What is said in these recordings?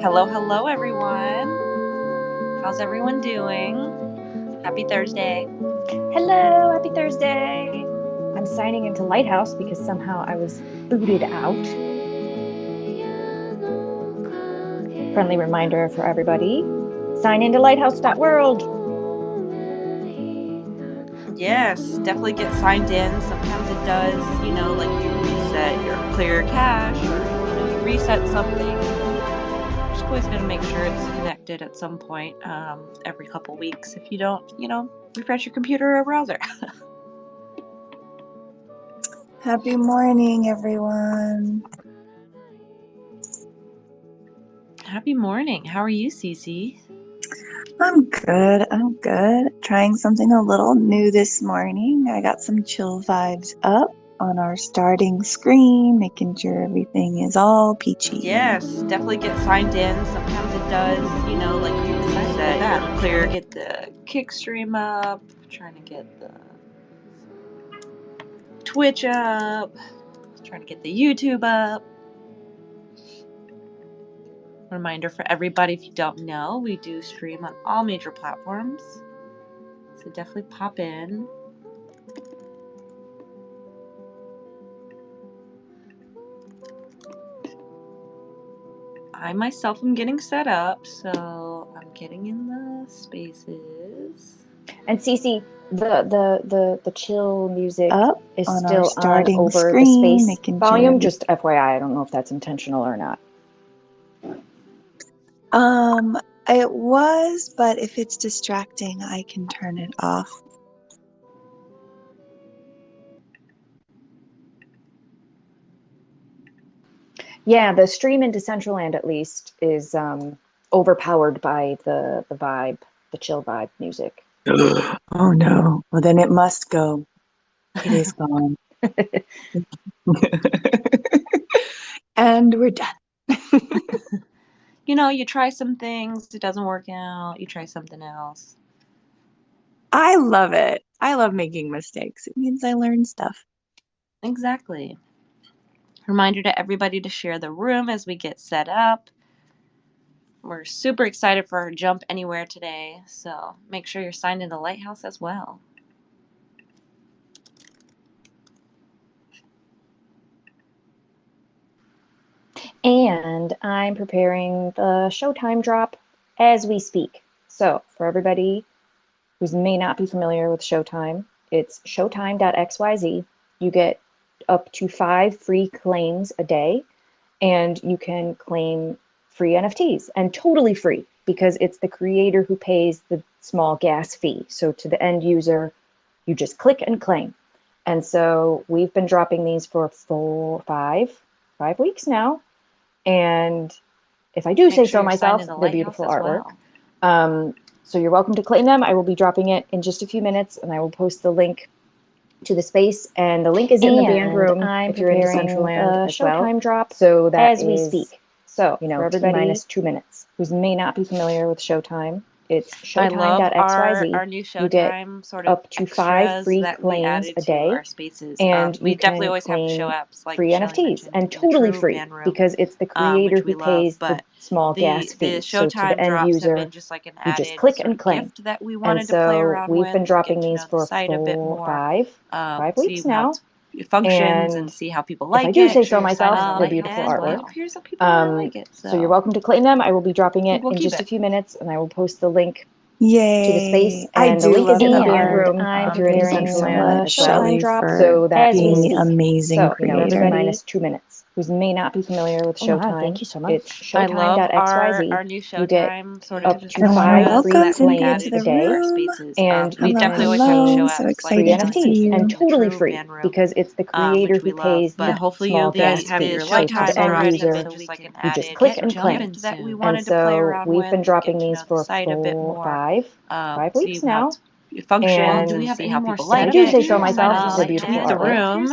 Hello, hello, everyone. How's everyone doing? Happy Thursday. Hello, happy Thursday. I'm signing into Lighthouse because somehow I was booted out. Friendly reminder for everybody, sign into Lighthouse.world. Yes, definitely get signed in. Sometimes it does, like you reset your clear cache or, you reset something. Just always going to make sure it's connected at some point every couple weeks if you don't, refresh your computer or browser. Happy morning, everyone. Happy morning. How are you, Cece? I'm good. Trying something a little new this morning. I got some chill vibes up on our starting screen, making sure everything is all peachy. Yes, definitely get signed in. Sometimes it does, like you reset, clear, get the kick stream up, trying to get the Twitch up, trying to get the YouTube up. Reminder for everybody, if you don't know, we do stream on all major platforms, so definitely pop in. I myself am getting set up, so I'm getting in the spaces. And Cece, the chill music Up is on still our starting on over screen, the space making volume. sure Just FYI, I don't know if that's intentional or not. It was, but if it's distracting, I can turn it off. Yeah, the stream into Decentraland at least is overpowered by the vibe, the chill vibe music. Oh no. Well, then it must go. It is gone. And we're done. You try some things, it doesn't work out, you try something else. I love it. I love making mistakes. It means I learn stuff. Exactly. Reminder to everybody to share the room as we get set up. We're super excited for our Jump Anywhere today, so make sure you're signed into Lighthouse as well. And I'm preparing the Showtime drop as we speak. So for everybody who may not be familiar with Showtime, it's showtime.xyz. You get up to 5 free claims a day, and you can claim free NFTs, and totally free because it's the creator who pays the small gas fee. So to the end user, you just click and claim. And so we've been dropping these for 5 weeks now. And if I do say so myself, they're beautiful artwork. So you're welcome to claim them. I will be dropping it in just a few minutes, and I will post the link to the space, and the link is in the band room if you're in Decentraland as well. Showtime drop so that as we speak. So for everybody -2 minutes who may not be familiar with Showtime, it's showtime.xyz. Our new Showtime you get sort of up to 5 free claims a day, our spaces. and we you definitely can always claim have show apps like free NFTs, and totally free because it's the creator who pays the small gas fee. So to the end user, just like you just click and claim. that we And so we've been dropping these for 5 weeks now. Functions and see how people like it. If I do say so myself, they're beautiful artwork. It appears that people really like it. So you're welcome to claim them. I will be dropping it in just a few minutes, and I will post the link to the space. And the link is in the band room if you're in Decentraland as well. Drop so that being amazing creator. Everybody -2 minutes who may not be familiar with Showtime. Thank you so much. It's showtime.xyz. Our new You get Showtime sort up of to 5 free welcome, Cindy, claims into a the day, room. and you can definitely always claim have show so apps excited free to see NFTs, you. and totally free because it's the creator who pays the hopefully small you guys gas have fee. your So to the end user, just like an you just click and claim. that we And wanted to play so around we've with, been dropping get to these know for the site a bit more, 5 weeks see how now. it functions And and see how people if like I it. do say so myself, they're beautiful Keep the artwork. room.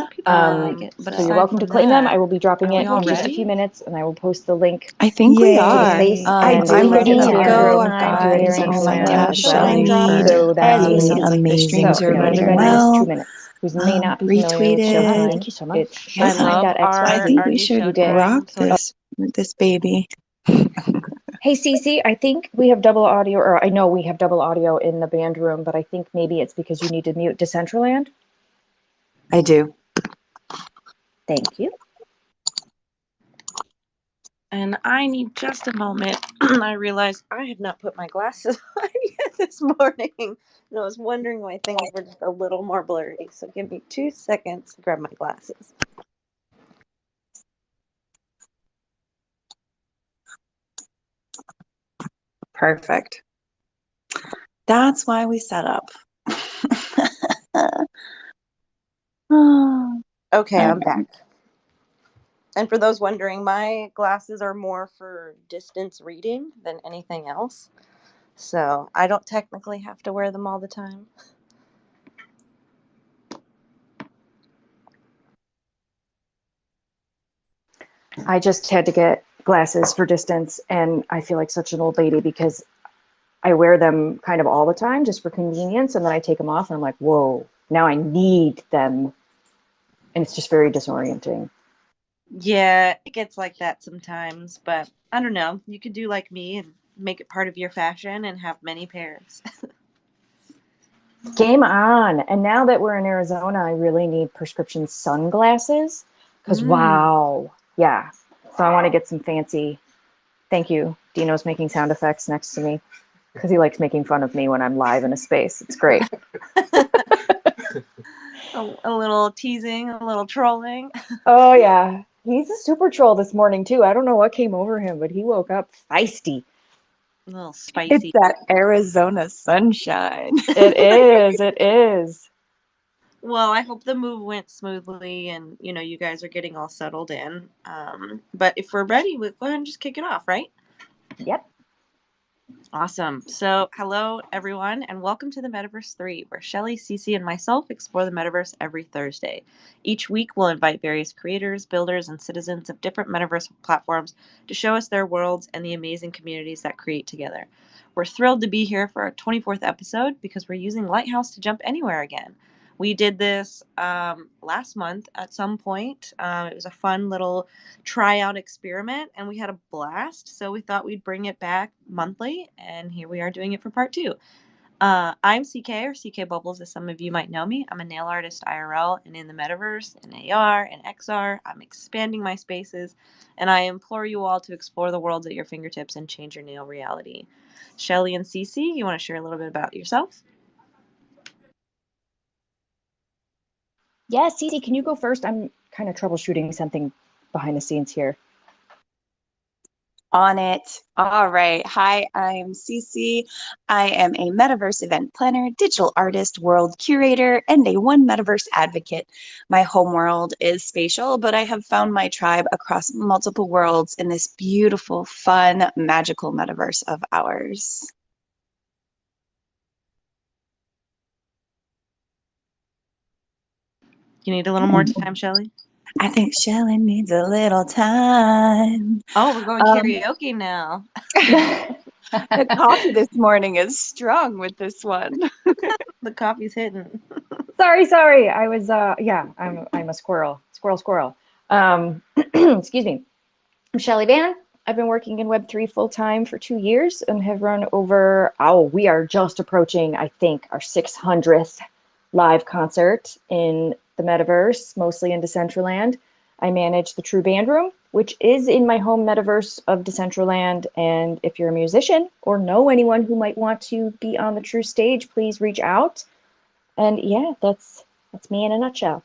So you're welcome to claim them. I will be dropping it in just a few minutes, and I will post the link I think we are. to the space. I'm ready to go. I've I'm got preparing all my some tasks Showtime ready. so that Being is amazing so creator. everybody -2 minutes who may not be familiar with Showtime. Retweeted. Thank you so much. It's I love showtime.xyz. I think we should rock this baby. Hey, Cece, I think we have double audio, or I know we have double audio in the band room, but I think maybe it's because you need to mute Decentraland. I do. Thank you. And I need just a moment. I realized I had not put my glasses on yet this morning. And I was wondering why things were just a little more blurry. So give me 2 seconds to grab my glasses. Perfect. That's why we set up. Oh, Okay, I'm okay. back. And for those wondering, my glasses are more for distance reading than anything else. So I don't technically have to wear them all the time. I just had to get glasses for distance, and I feel like such an old lady because I wear them kind of all the time just for convenience, and then I take them off, and I'm like, whoa, now I need them. And it's just very disorienting. Yeah, it gets like that sometimes, but I don't know. You could do like me and make it part of your fashion and have many pairs. Game on. And now that we're in Arizona, I really need prescription sunglasses because Mm. wow. Yeah. So I want to get some fancy. Thank you. Dino's making sound effects next to me because he likes making fun of me when I'm live in a space. It's great. A little teasing, a little trolling. Oh, yeah. He's a super troll this morning, too. I don't know what came over him, but he woke up feisty. A little It's spicy. that Arizona sunshine. It is. It is. Well, I hope the move went smoothly and, you guys are getting all settled in. But if we're ready, we'll go ahead and just kick it off, right? Yep. Awesome. So, hello, everyone, and welcome to the Metaverse 3, where Shelly, Cece, and myself explore the metaverse every Thursday. Each week, we'll invite various creators, builders, and citizens of different metaverse platforms to show us their worlds and the amazing communities that create together. We're thrilled to be here for our 24th episode because we're using Lighthouse to jump anywhere again. We did this last month at some point. It was a fun little tryout experiment and we had a blast. So we thought we'd bring it back monthly. And here we are doing it for part two. I'm CK or CK Bubbles, as some of you might know me. I'm a nail artist IRL and in the metaverse, in AR and XR. I'm expanding my spaces and I implore you all to explore the worlds at your fingertips and change your nail reality. Shelly and Cece, you want to share a little bit about yourself? Yeah, Cece, can you go first? I'm kind of troubleshooting something behind the scenes here. On it. All right. Hi, I'm Cece. I am a metaverse event planner, digital artist, world curator, and a one metaverse advocate. My home world is spatial, but I have found my tribe across multiple worlds in this beautiful, fun, magical metaverse of ours. You need a little more time, Shelly? I think Shelly needs a little time. Oh, we're going Um, karaoke now. the coffee this morning is strong with this one. The coffee's hidden. Sorry. I was yeah, I'm a squirrel. Squirrel. Excuse me. I'm Shelly Van. I've been working in Web3 full time for 2 years and have run over, we are just approaching, I think, our 600th live concert in the metaverse, mostly in Decentraland. I manage the True Band Room, which is in my home metaverse of Decentraland. And if you're a musician or know anyone who might want to be on the True stage, please reach out. And yeah, that's me in a nutshell.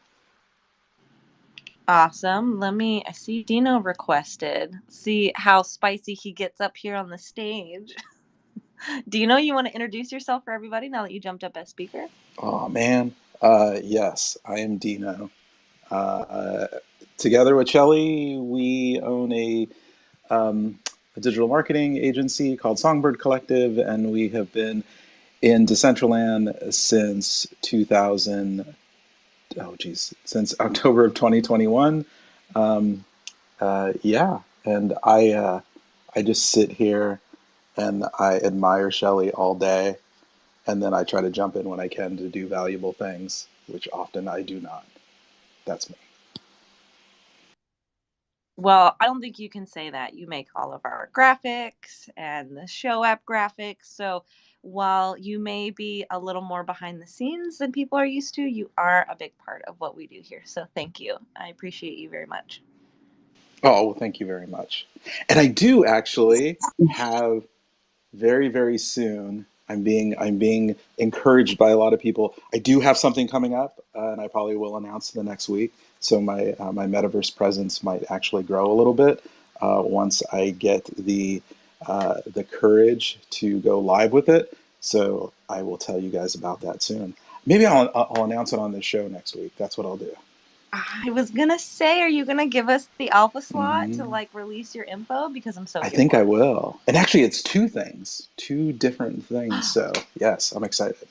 Awesome. I see Dino requested. See how spicy he gets up here on the stage. Dino, you want to introduce yourself for everybody now that you jumped up as speaker? Oh man, yes, I am Dino. Uh, Together with Shelly, we own a digital marketing agency called Songbird Collective, and we have been in Decentraland since 2000. Oh geez, since October of 2021. Um, yeah, and I just sit here and I admire Shelly all day, and then I try to jump in when I can to do valuable things, which often I do not. That's me. Well, I don't think you can say that. You make all of our graphics and the show app graphics. So while you may be a little more behind the scenes than people are used to, you are a big part of what we do here. So thank you. I appreciate you very much. Oh, well, thank you very much. And I do actually have very, very soon. I'm being encouraged by a lot of people. I do have something coming up, and I probably will announce the next week. So my metaverse presence might actually grow a little bit once I get the courage to go live with it. So I will tell you guys about that soon. Maybe I'll announce it on this show next week. That's what I'll do. I was gonna say, are you gonna give us the alpha slot to Hmm. like release your info? Because I'm so I here think for I it. will. And actually, it's two things, two different things. So yes, I'm excited.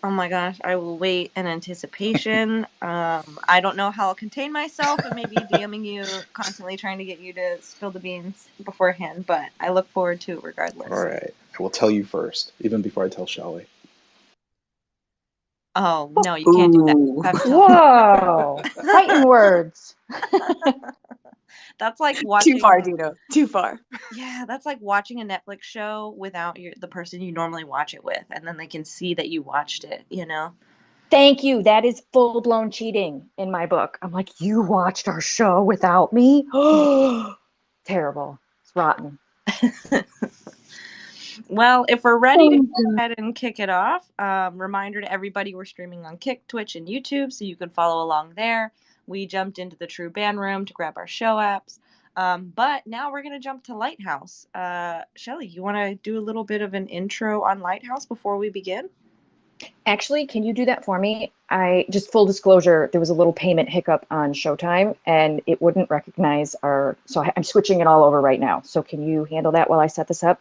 Oh my gosh, I will wait in anticipation. I don't know how I'll contain myself and maybe DMing you constantly trying to get you to spill the beans beforehand, but I look forward to it All regardless. right. I will tell you first, even before I tell Shelley. Oh no, you can't do that. Ooh. You have to tell me. Whoa, fighting words. That's like Too far, watching, Dino. Too far. yeah, that's like watching a Netflix show without the person you normally watch it with, and then they can see that you watched it, you know? Thank you. That is full blown cheating in my book. I'm like, you watched our show without me? Terrible. It's rotten. Well, if we're ready to Oh, go God. ahead and kick it off, reminder to everybody we're streaming on Kick, Twitch, and YouTube, so you can follow along there. We jumped into the True Band Room to grab our show apps. But now we're going to jump to Lighthouse. Shelly, you want to do a little bit of an intro on Lighthouse before we begin? Actually, can you do that for me? I just full disclosure, there was a little payment hiccup on Showtime and it wouldn't recognize our, so I'm switching it all over right now. So can you handle that while I set this up?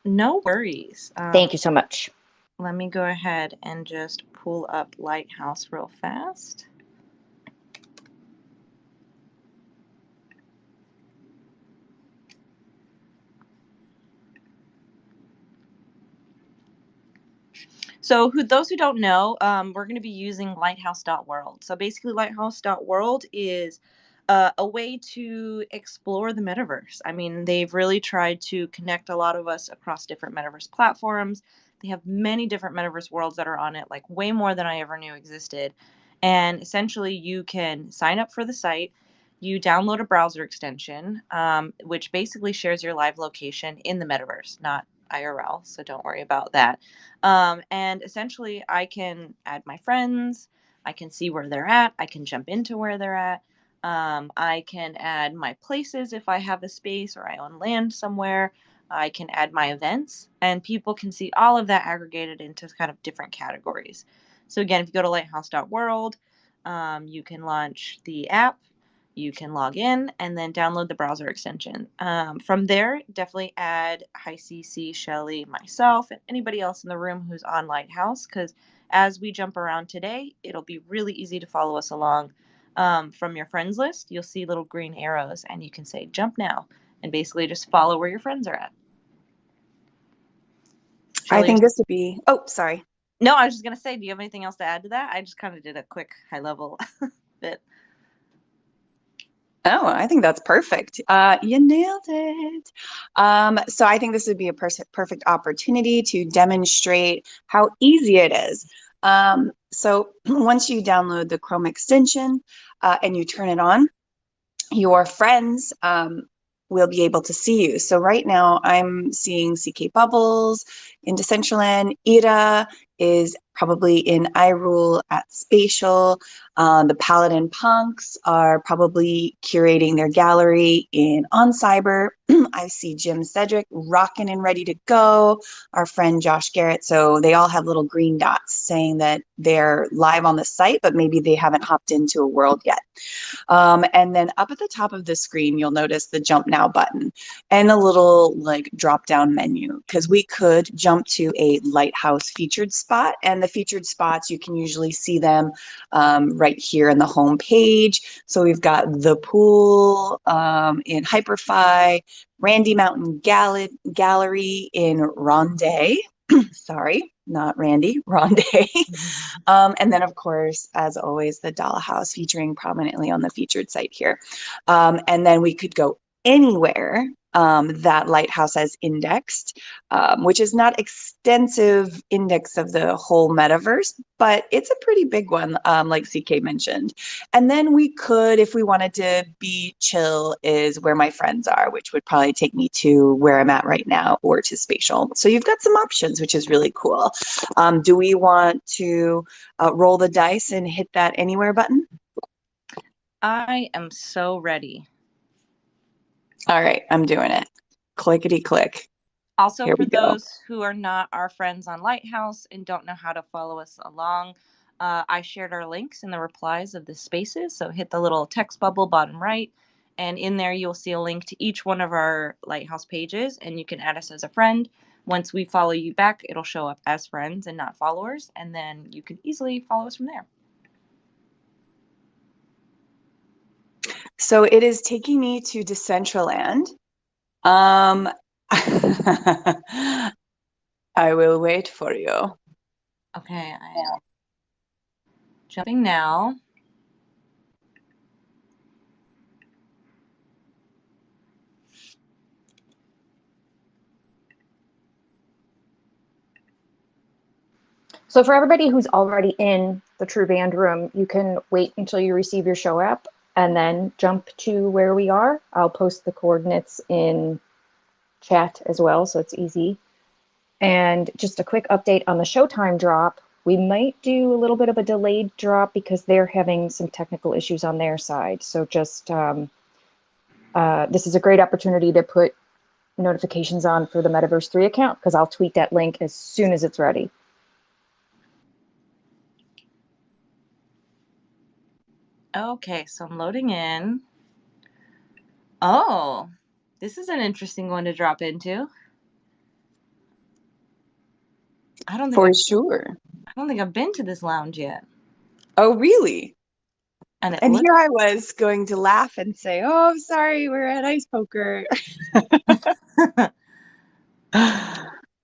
No worries. Thank you so much. Let me go ahead and just pull up Lighthouse real fast. So those who don't know, we're going to be using Lighthouse.world. So basically, Lighthouse.world is a way to explore the metaverse. I mean, they've really tried to connect a lot of us across different metaverse platforms. They have many different metaverse worlds that are on it, like way more than I ever knew existed. And essentially, you can sign up for the site. You download a browser extension, which basically shares your live location in the metaverse, not IRL. So don't worry about that. And essentially, I can add my friends. I can see where they're at. I can jump into where they're at. I can add my places if I have a space or I own land somewhere. I can add my events, and people can see all of that aggregated into kind of different categories. So, again, if you go to lighthouse.world, you can launch the app, you can log in, and then download the browser extension. From there, definitely add Hi CC, Shelly, myself, and anybody else in the room who's on Lighthouse, because as we jump around today, it'll be really easy to follow us along. From your friends list, you'll see little green arrows, and you can say jump now, and basically just follow where your friends are at. I Shelly, think this would be. Oh, sorry. no, I was just gonna say, do you have anything else to add to that? I just kind of did a quick high level bit. Oh, I think that's perfect. You nailed it. So I think this would be a perfect opportunity to demonstrate how easy it is. So once you download the Chrome extension and you turn it on, your friends will be able to see you. So right now I'm seeing CK Bubbles in Decentraland. Ira is probably in iRule at Spatial. The Paladin Punks are probably curating their gallery in On Cyber. I see Jim Cedric rocking and ready to go. Our friend Josh Garrett. So they all have little green dots saying that they're live on the site, but maybe they haven't hopped into a world yet. And then up at the top of the screen, you'll notice the jump now button and a little like drop down menu, because we could jump to a Lighthouse featured spot, and the featured spots, you can usually see them right here in the home page. So we've got the pool in Hyperfi, Randy Mountain Gallery in Ronde, Sorry, not Randy, Rondé. And then, of course, as always, the dollhouse featuring prominently on the featured site here. And then we could go anywhere that Lighthouse has indexed, which is not extensive index of the whole metaverse, but it's a pretty big one, like CK mentioned. And then we could, if we wanted to be chill, is where my friends are, which would probably take me to where I'm at right now or to spatial. So you've got some options, which is really cool. Do we want to roll the dice and hit that anywhere button? I am so ready. All right, I'm doing it. Clickety click. Also, Here for we go. those who are not our friends on Lighthouse and don't know how to follow us along, I shared our links in the replies of the spaces. So hit the little text bubble bottom right, and in there you'll see a link to each one of our Lighthouse pages, and you can add us as a friend. Once we follow you back, it'll show up as friends and not followers, and then you can easily follow us from there. So it is taking me to Decentraland. I will wait for you. Okay, I am jumping now. So for everybody who's already in the True Band room, you can wait until you receive your show app and then jump to where we are. I'll post the coordinates in chat as well, so it's easy. And just a quick update on the Showtime drop. We might do a little bit of a delayed drop because they're having some technical issues on their side. So just this is a great opportunity to put notifications on for the Metaverse 3 account because I'll tweet that link as soon as it's ready. Okay, so I'm loading in. Oh, this is an interesting one to drop into. I don't think I've been to this lounge yet. Oh, really? And here I was going to laugh and say, "Oh, I'm sorry, we're at ice poker."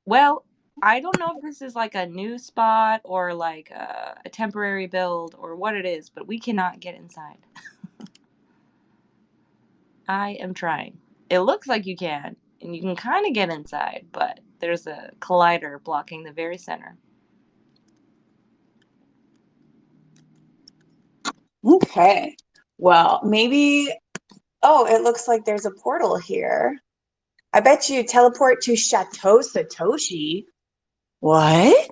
Well, I don't know if this is like a new spot or like a temporary build or what it is, but we cannot get inside. I am trying. It looks like you can, and you can kind of get inside, but there's a collider blocking the very center. Okay. Well, maybe. Oh, it looks like there's a portal here. I bet you teleport to Chateau Satoshi. What?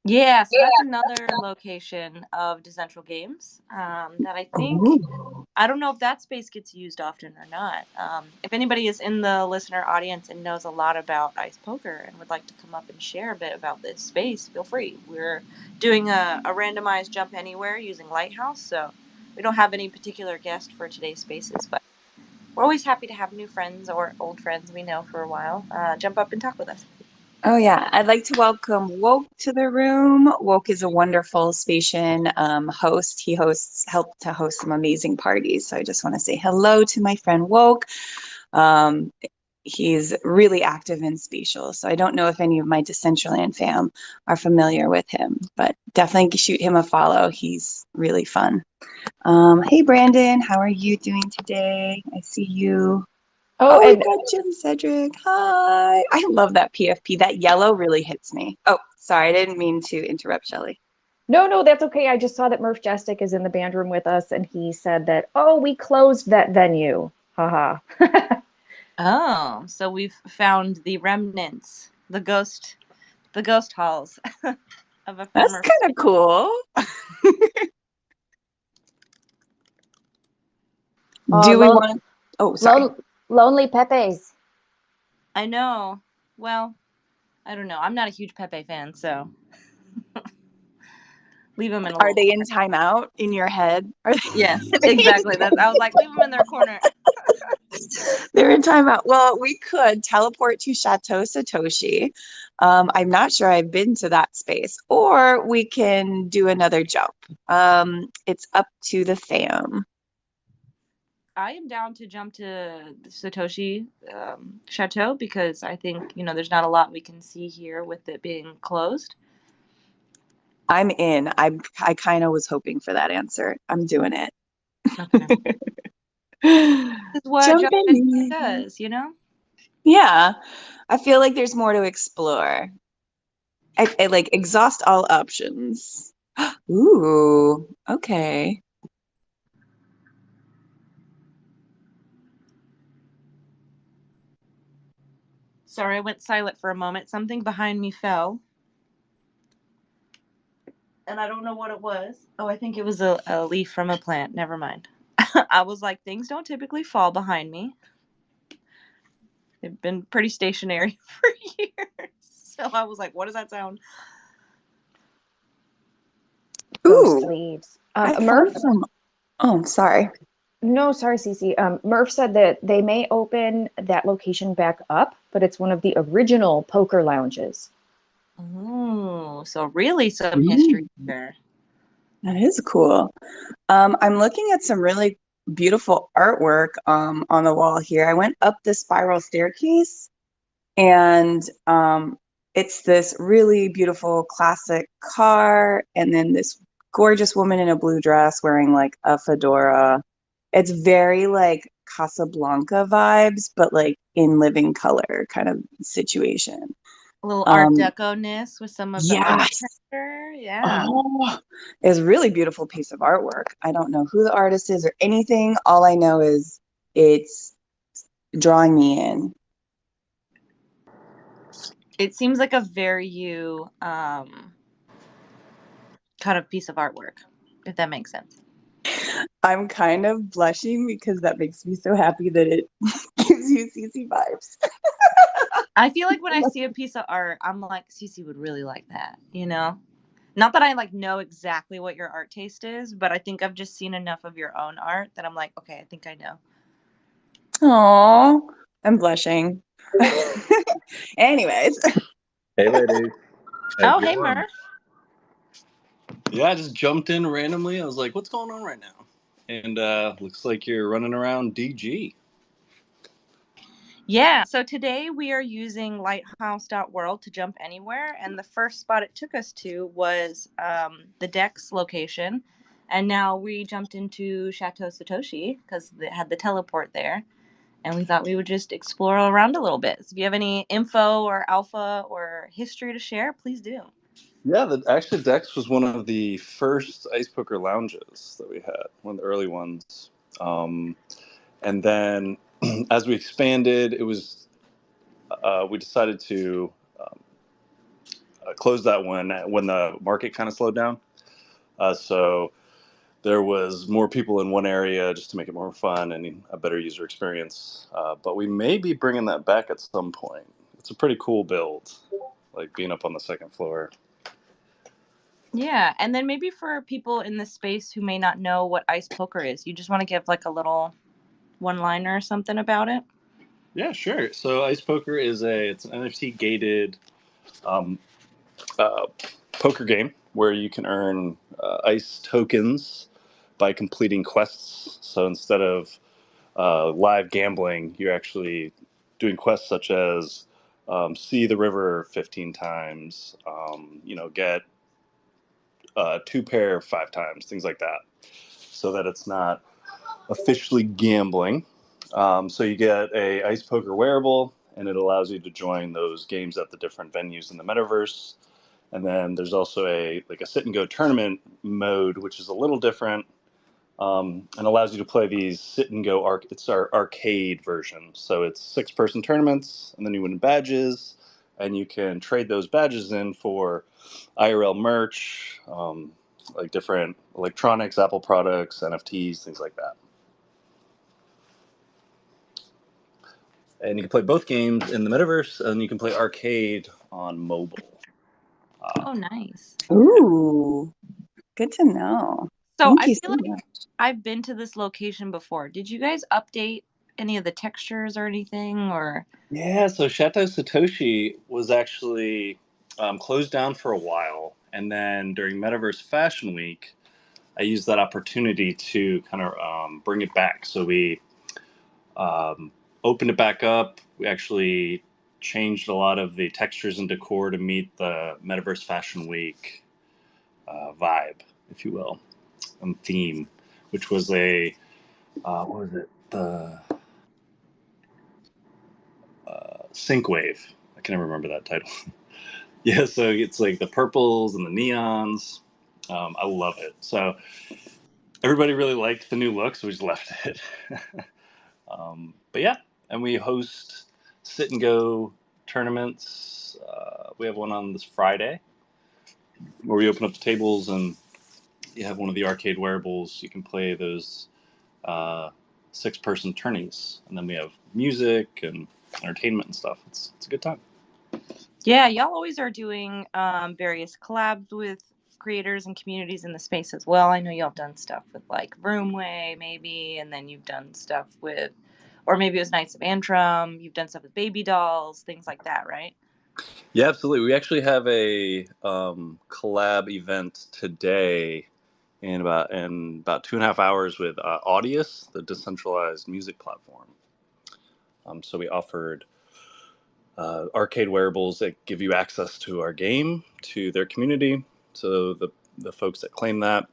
Yeah, so that's another location of Decentral Games that I think, Ooh. I don't know if that space gets used often or not. If anybody is in the listener audience and knows a lot about ice poker and would like to come up and share a bit about this space, feel free. We're doing a randomized jump anywhere using Lighthouse, so we don't have any particular guest for today's spaces, but we're always happy to have new friends or old friends we know for a while jump up and talk with us. Oh, yeah. I'd like to welcome Woke to the room. Woke is a wonderful Spatian host. He helped to host some amazing parties. So I just want to say hello to my friend Woke. He's really active in Spatial. So I don't know if any of my Decentraland fam are familiar with him, but definitely shoot him a follow. He's really fun. Hey, Brandon, how are you doing today? I see you. Oh, and we got Jim Cedric. Hi. I love that PFP. That yellow really hits me. Oh, sorry. I didn't mean to interrupt, Shelly. No, that's okay. I just saw that Murph Jestik is in the band room with us, and he said that, oh, we closed that venue. Haha. Oh, so we've found the remnants, the ghost halls of a That's former. kind of cool. Do we want? Oh, sorry. Lonely Pepe's. I know. Well, I don't know. I'm not a huge Pepe fan, so leave them in. Are they in timeout in your head? Yes, exactly. I was like, leave them in their corner. They're in timeout. Well, we could teleport to Chateau Satoshi. I'm not sure I've been to that space, or we can do another jump. It's up to the fam. I am down to jump to the Satoshi Chateau because I think, there's not a lot we can see here with it being closed. I'm in. I kind of was hoping for that answer. I'm doing it. Okay. This is what Jump Jumpin' in. does, Yeah. I feel like there's more to explore. I like exhaust all options. Ooh, okay. Sorry, I went silent for a moment. Something behind me fell. And I don't know what it was. Oh, I think it was a leaf from a plant. Never mind. I was like, things don't typically fall behind me. They've been pretty stationary for years. So I was like, what does that sound? Ghost Ooh, leaves. I Murph, found some. Oh, sorry. no, sorry, Cece. Murph said that they may open that location back up, but it's one of the original poker lounges. Oh, so really some history Mm, there. that is cool. I'm looking at some really beautiful artwork on the wall here. I went up the spiral staircase, and it's this really beautiful classic car, and then this gorgeous woman in a blue dress wearing like a fedora. It's very like Casablanca vibes, but like in living color kind of situation. A little Art Um, Deco-ness with some of the yes. architecture. Yeah. Oh, it's a really beautiful piece of artwork. I don't know who the artist is or anything. All I know is it's drawing me in. It seems like a very you kind of piece of artwork, if that makes sense. I'm kind of blushing because that makes me so happy that it gives you CC vibes. I feel like when I see a piece of art, I'm like, Cece would really like that, Not that I like know exactly what your art taste is, but I think I've just seen enough of your own art that I'm like, okay, I think I know. Oh, I'm blushing. Anyways, Hey, ladies. How's Oh, it hey going? Murph. Yeah, I just jumped in randomly. I was like, what's going on right now? And looks like you're running around DG. Yeah, so today we are using Lighthouse.world to jump anywhere, and the first spot it took us to was the Dex location, and now we jumped into Chateau Satoshi because it had the teleport there, and we thought we would just explore around a little bit. So if you have any info or alpha or history to share, please do. Yeah, actually, Dex was one of the first ice poker lounges that we had, one of the early ones. Um, and then as we expanded, we decided to close that one when the market kind of slowed down. So there was more people in one area just to make it more fun and a better user experience. But we may be bringing that back at some point. It's a pretty cool build, like being up on the second floor. Yeah, and then maybe for people in this space who may not know what ice poker is, you just want to give like a little one-liner or something about it. Yeah, sure. So Ice Poker it's an NFT gated um, uh, poker game where you can earn ice tokens by completing quests. So instead of live gambling, you're actually doing quests such as see the river 15 times, get two pair 5 times, things like that, so that it's not officially gambling. So you get a ice poker wearable, and it allows you to join those games at the different venues in the metaverse. And then there's also a sit and go tournament mode, which is a little different, and allows you to play these sit and go it's our arcade version. So it's 6-person tournaments, and then you win badges, and you can trade those badges in for IRL merch, like different electronics, Apple products, NFTs, things like that. And you can play both games in the metaverse, and you can play arcade on mobile. Oh, nice. ooh, good to know. So Thank I you feel so like much. I've been to this location before. Did you guys update any of the textures or anything? Or Yeah, so Chateau Satoshi was actually closed down for a while, and then during Metaverse Fashion Week, I used that opportunity to kind of bring it back. So we opened it back up. We actually changed a lot of the textures and decor to meet the Metaverse Fashion Week vibe, if you will, and theme, which was a what was it? The Synthwave. I can never remember that title. Yeah, so it's like the purples and the neons. I love it. So everybody really liked the new look, so we just left it. But yeah, and we host sit and go tournaments. We have one on this Friday where we open up the tables and you have one of the arcade wearables. You can play those 6-person tourneys, and then we have music and entertainment and stuff. It's a good time. Yeah, y'all always are doing various collabs with creators and communities in the space as well. I know y'all have done stuff with like Roomway maybe, and then you've done stuff with, or maybe it was Knights of Antrim. You've done stuff with baby dolls, things like that, right? Yeah, absolutely. We actually have a collab event today in about 2.5 hours with Audius, the decentralized music platform. So we offered arcade wearables that give you access to our game, to their community. So the folks that claim that,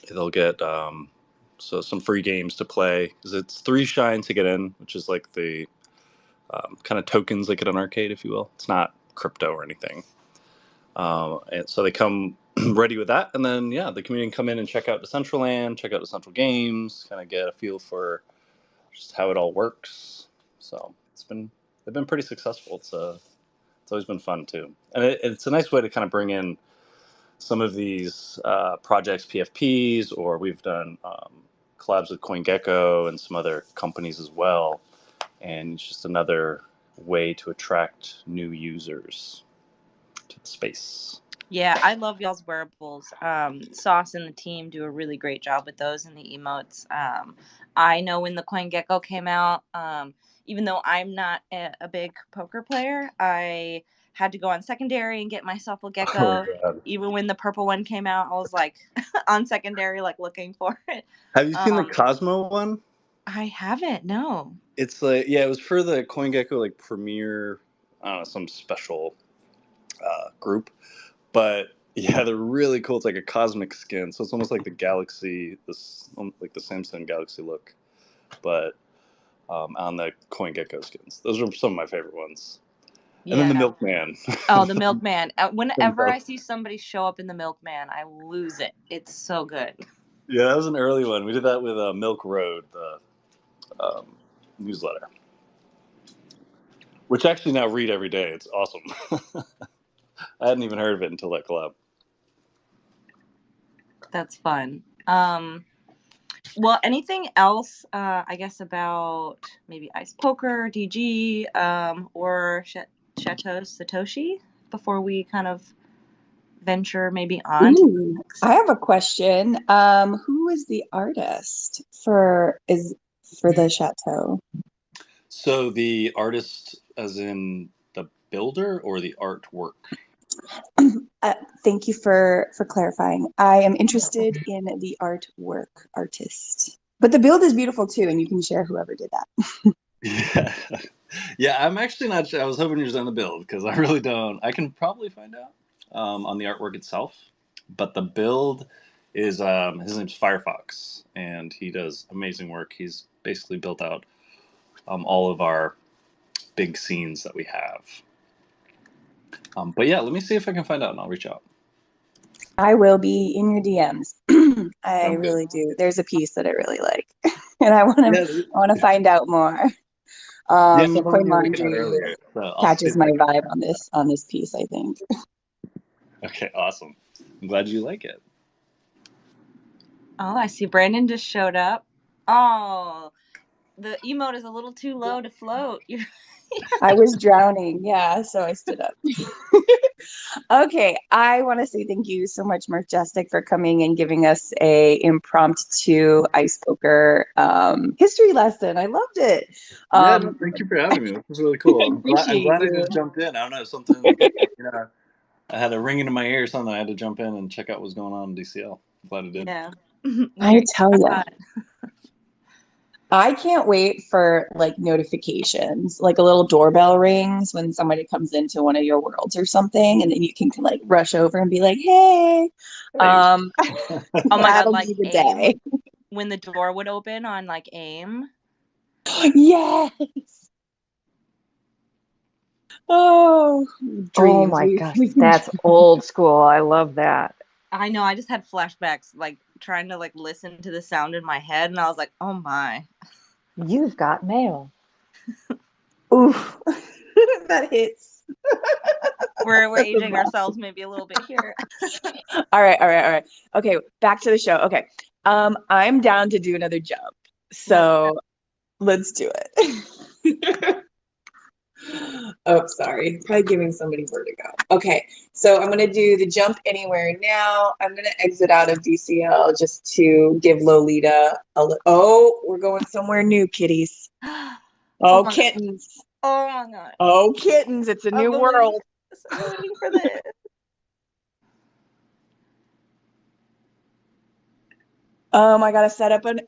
they'll get so some free games to play. Because it's 3 shine to get in, which is like the kind of tokens they get on arcade, if you will. It's not crypto or anything. And so they come ready with that, and then the community can come in and check out Decentraland, check out Decentral Games, kind of get a feel for just how it all works. So they've been pretty successful. It's always been fun too, and it's a nice way to kind of bring in some of these projects, PFPs, or we've done collabs with CoinGecko and some other companies as well, and it's just another way to attract new users to the space. Yeah, I love y'all's wearables. Sauce and the team do a really great job with those and the emotes. I know when the CoinGecko came out, even though I'm not a big poker player, I had to go on secondary and get myself a gecko. God. Even when the purple one came out, I was like on secondary, like looking for it. Have you seen the Cosmo one? I haven't, no. It's like, it was for the CoinGecko like premiere, I don't know, some special group. But yeah, they're really cool. It's like a cosmic skin, so it's almost like the Galaxy, like the Samsung Galaxy look, but on the CoinGecko skins. Those are some of my favorite ones. Yeah. And then the Milkman. Oh, the Milkman. Whenever I see somebody show up in the Milkman, I lose it. It's so good. Yeah, that was an early one. We did that with Milk Road, the newsletter, which I actually now read every day. It's awesome. I hadn't even heard of it until that collab. That's fun. Well, anything else, I guess, about maybe Ice Poker, DG, or Chateau Satoshi before we kind of venture maybe on? Ooh, I have a question. Who is the artist for the chateau? So the artist, as in the builder, or the artwork? Thank you for clarifying. I am interested in the artwork artist. But the build is beautiful too, and you can share whoever did that. Yeah. Yeah, I'm actually not sure. I was hoping you were on the build because I really don't. I can probably find out on the artwork itself. But the build is his name's Firefox, and he does amazing work. He's basically built out all of our big scenes that we have. But yeah, let me see if I can find out, and I'll reach out. I will be in your DMs. I really do. There's a piece that I really like, and I want to find out more. Coin Laundry catches my vibe on this piece, I think. Okay, awesome. I'm glad you like it. Oh, I see Brandon just showed up. Oh, the emote is a little too low to float. I was drowning, yeah, so I stood up. Okay, I want to say thank you so much, Majestic, for coming and giving us a impromptu ice poker history lesson. I loved it. Thank you for having me. This was really cool. I'm glad I just jumped in. I don't know, something, I had a ringing in my ear or something. I had to jump in and check out what's going on in DCL. Glad I did. Yeah. I tell you, God. I can't wait for like notifications, like a little doorbell rings when somebody comes into one of your worlds or something, and then you can like rush over and be like, "Hey." Hey. Oh my God, That'll like be the AIM, day. when the door would open on like AIM. Yes. Oh, Oh dreams. my We gosh, we can. that's old school. I love that. I know, I just had flashbacks, like trying to like listen to the sound in my head, and I was like, oh my. You've got mail. Oof. That hits. We're That's a aging blast. ourselves maybe a little bit here. All right, all right, all right. Okay, back to the show. Okay. I'm down to do another jump. Let's So let's do it. Oh, sorry. Probably giving somebody vertigo. Okay, so I'm going to do the jump anywhere now. I'm going to exit out of DCL just to give Lolita oh, we're going somewhere new, kitties. oh Oh, my God. kittens. Oh my God. Oh, kittens. It's a I've new been waiting world. for this. I've been waiting for this. I got to set up an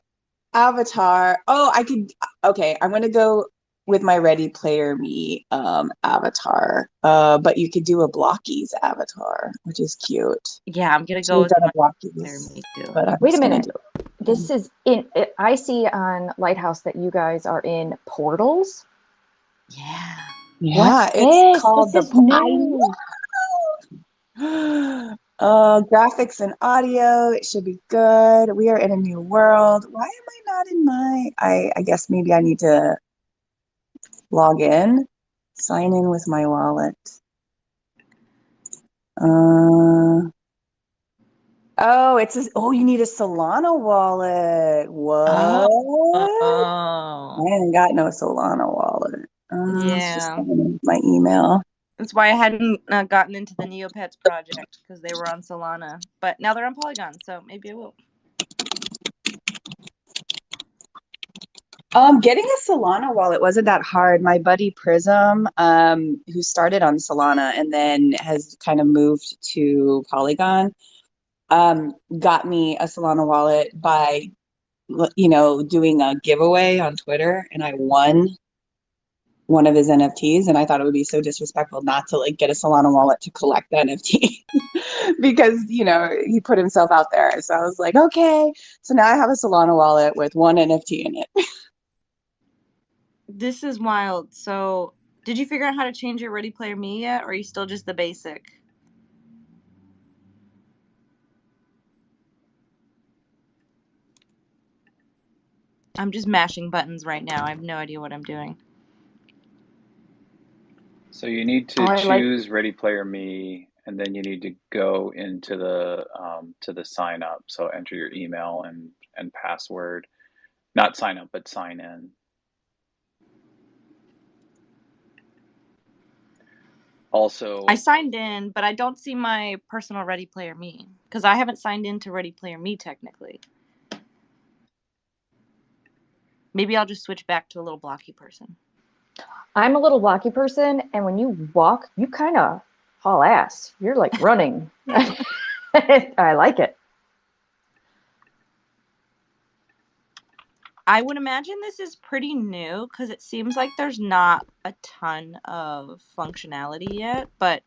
avatar. Oh, I could. Okay, I'm going to go with my Ready Player Me avatar. But you could do a Blockies avatar, which is cute. Yeah, I'm gonna So go we've with done my a player Blockies, me too. but I'm Wait a just gonna minute. do This is in, I see on Lighthouse that you guys are in portals. Yeah. Yeah, What's it's this? called This the is I new. know. Graphics and audio, it should be good. We are in a new world. Why am I not in my I guess maybe I need to log in, sign in with my wallet. Oh, you need a Solana wallet. Oh. What? Oh. I ain't got no Solana wallet. It's just Yeah. my email. That's why I hadn't gotten into the Neopets project, because they were on Solana. But now they're on Polygon, so maybe I will. Getting a Solana wallet wasn't that hard. My buddy Prism, who started on Solana and then has kind of moved to Polygon, got me a Solana wallet by, doing a giveaway on Twitter, and I won one of his NFTs, and I thought it would be so disrespectful not to like get a Solana wallet to collect the NFT because he put himself out there. So I was like, okay, so now I have a Solana wallet with one NFT in it. This is wild. So, did you figure out how to change your Ready Player Me yet, or are you still just the basic? I'm just mashing buttons right now. I have no idea what I'm doing. So you need Oh, to I like. choose Ready Player Me, and then you need to go into the sign up. So enter your email and password. Not sign up, but sign in. Also, I signed in, but I don't see my personal Ready Player Me because I haven't signed in to Ready Player Me technically. Maybe I'll just switch back to a little blocky person. I'm a little blocky person, and when you walk, you kind of haul ass. You're like running. I like it. I would imagine this is pretty new because it seems like there's not a ton of functionality yet, but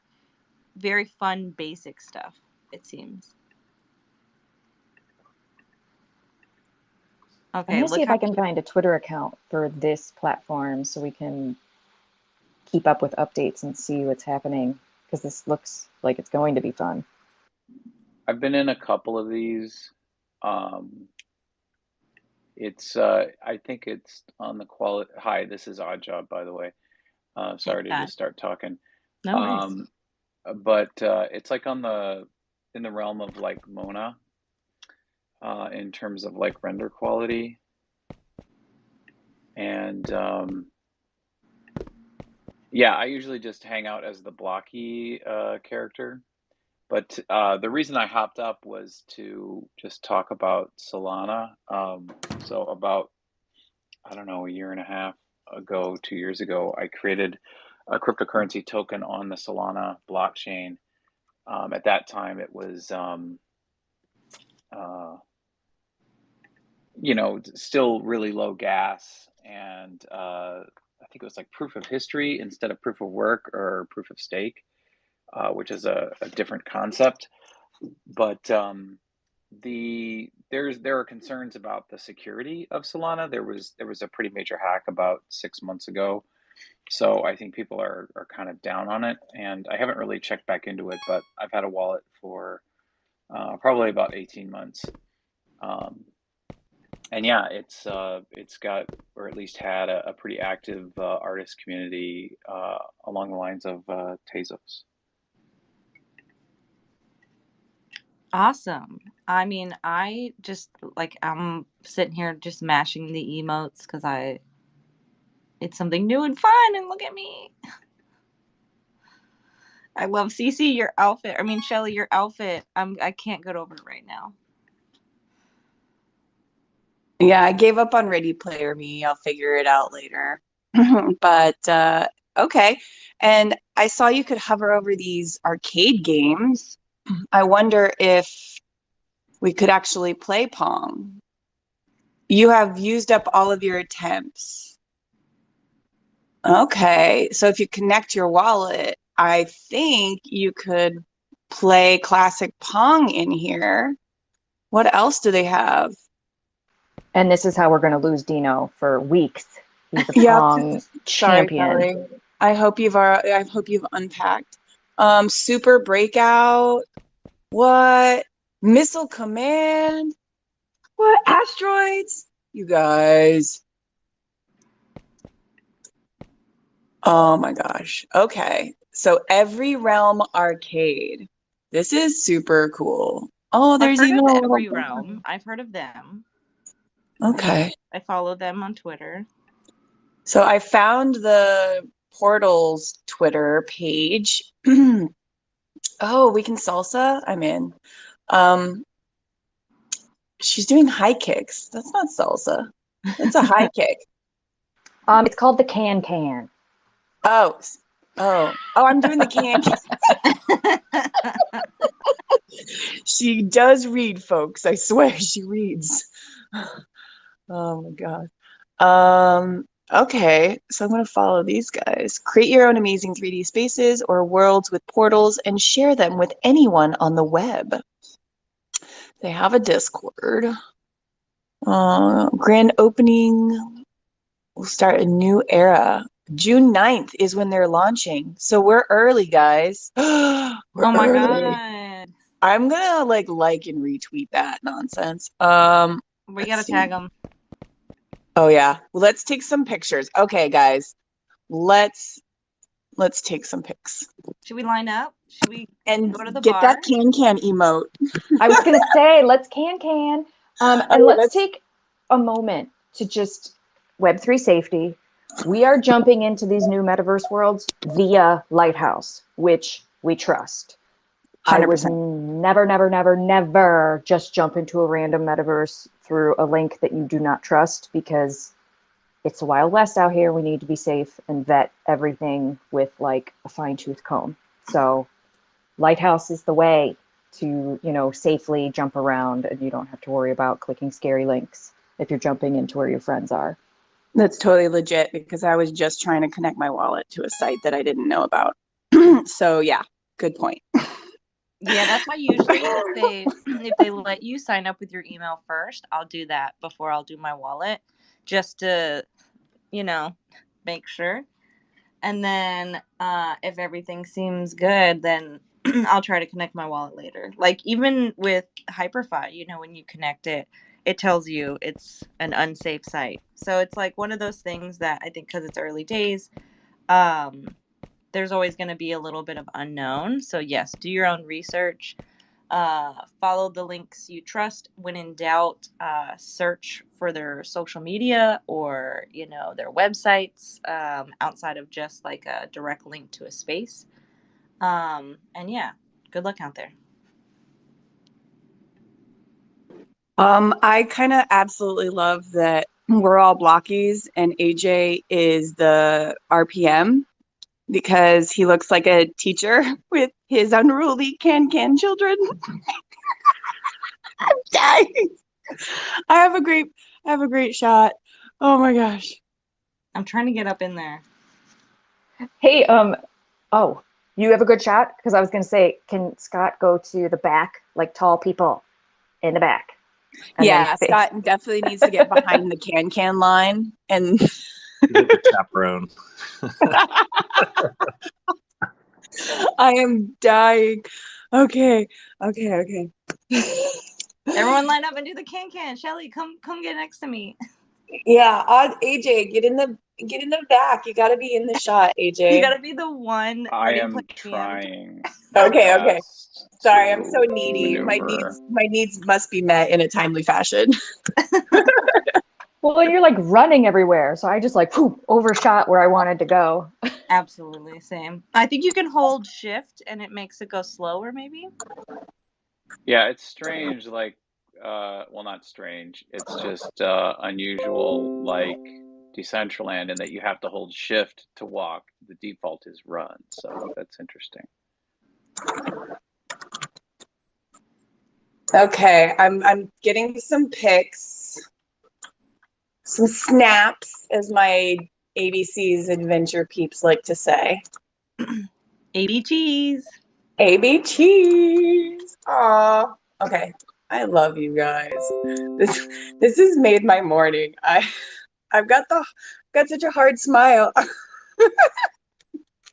very fun basic stuff, it seems. I'm Okay, going to see look if how I can cute. find a Twitter account for this platform so we can keep up with updates and see what's happening because this looks like it's going to be fun. I've been in a couple of these. Um, it's I think it's on the quality. Hi, this is Odd Job, by the way. Hey, Sorry to God. just start talking. No worries. Um, but it's like in the realm of like Mona, in terms of like render quality, and yeah, I usually just hang out as the blocky character. But the reason I hopped up was to just talk about Solana. So about, I don't know, a year and a half ago, 2 years ago, I created a cryptocurrency token on the Solana blockchain At that time, it was, still really low gas, and I think it was like proof of history instead of proof of work or proof of stake, which is a different concept. But there are concerns about the security of Solana. There was a pretty major hack about 6 months ago, so I think people are kind of down on it. And I haven't really checked back into it, but I've had a wallet for probably about 18 months. And yeah, it's got, or at least had, a pretty active artist community along the lines of Tezos. Awesome. I mean, I just like I'm sitting here just mashing the emotes because it's something new and fun, and look at me. I love Cece, your outfit. I mean, Shelly, your outfit. I can't get over it right now. Yeah, I gave up on Ready Player Me. I'll figure it out later. But okay. And I saw you could hover over these arcade games. I wonder if we could actually play Pong. You have used up all of your attempts. Okay, so if you connect your wallet, I think you could play classic Pong in here. What else do they have? And this is how we're going to lose Dino for weeks. He's a Yep. Pong Sorry, champion. Kelly. I hope you've unpacked. Super Breakout. What? Missile Command. What? Asteroids? You guys. Oh my gosh. Okay. So Every Realm Arcade. This is super cool. Oh, there's I've heard even of a little Every Realm. I've heard of them. Okay. I follow them on Twitter. So I found the Portals Twitter page. Oh, we can salsa? I'm in. She's doing high kicks. That's not salsa. That's a high kick. It's called the Can. Oh, I'm doing the can. She does read, folks. I swear she reads. Oh my God. Okay, so I'm gonna follow these guys. Create your own amazing 3D spaces or worlds with portals and share them with anyone on the web. They have a Discord. Grand opening will start a new era. June 9th is when they're launching. So we're early, guys. We're Oh my early. God. I'm gonna like and retweet that nonsense. We gotta tag them. Oh yeah. Well, let's take some pictures. Okay, guys. Let's take some pics. Should we line up? Should we And go to the get bar? that can emote. I was going to say, let's can. And let's take a moment to just Web3 safety. We are jumping into these new metaverse worlds via Lighthouse, which we trust. 100%. I would never just jump into a random metaverse through a link that you do not trust, because it's the Wild West out here. We need to be safe and vet everything with like a fine-tooth comb. So Lighthouse is the way to, safely jump around, and you don't have to worry about clicking scary links if you're jumping into where your friends are. That's totally legit, because I was just trying to connect my wallet to a site that I didn't know about. So yeah, good point. Yeah, that's why usually if they let you sign up with your email first, I'll do that before I'll do my wallet, just to, make sure. And then if everything seems good, then I'll try to connect my wallet later. Like even with Hyperfi, when you connect it, it tells you it's an unsafe site. So it's like one of those things that I think, because it's early days, there's always going to be a little bit of unknown. So yes, do your own research. Follow the links you trust. When in doubt, search for their social media or their websites, outside of just like a direct link to a space. And yeah, good luck out there. I kind of absolutely love that we're all blockies and AJ is the RPM. because he looks like a teacher with his unruly can children. I'm dying. I have a great shot. Oh my gosh. I'm trying to get up in there. Hey, oh, you have a good shot? Because I was going to say, can Scott go to the back, like tall people in the back? And Yeah, then Scott definitely needs to get behind the can line and The chaperone. I am dying. Okay. Everyone line up and do the can. Shelly, come get next to me. Yeah, AJ, get in the back. You got to be in the shot, AJ. You gotta be the one I letting am play hands. trying my Okay. best Sorry, I'm so to needy. maneuver. My needs must be met in a timely fashion. well, and you're like running everywhere, so I just like overshot where I wanted to go. Absolutely, same. I think you can hold shift and it makes it go slower, maybe. Yeah, it's strange, like, well, not strange. It's just unusual, like Decentraland, in that you have to hold shift to walk. The default is run, so that's interesting. Okay, I'm getting some pics, some snaps, as my ABC's adventure peeps like to say. AB cheese. AB cheese. Aw. Okay. I love you guys. This has made my morning. I've got such a hard smile.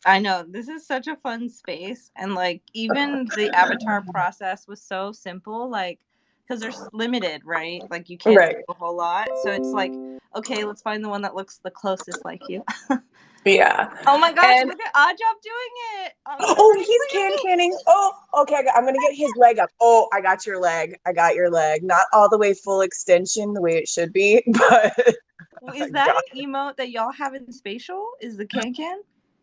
I know, this is such a fun space, and like even the avatar process was so simple, like because there's limited, right? Like you can't Right. do a whole lot, so it's like, okay, let's find the one that looks the closest like you. Yeah. Oh my gosh, And look at Oddjob doing it. Oh, oh, look he's at me. canning. Oh, okay. I'm gonna get his leg up. Oh, I got your leg. Not all the way full extension the way it should be, but Is that an emote that y'all have in Spatial? Is the can?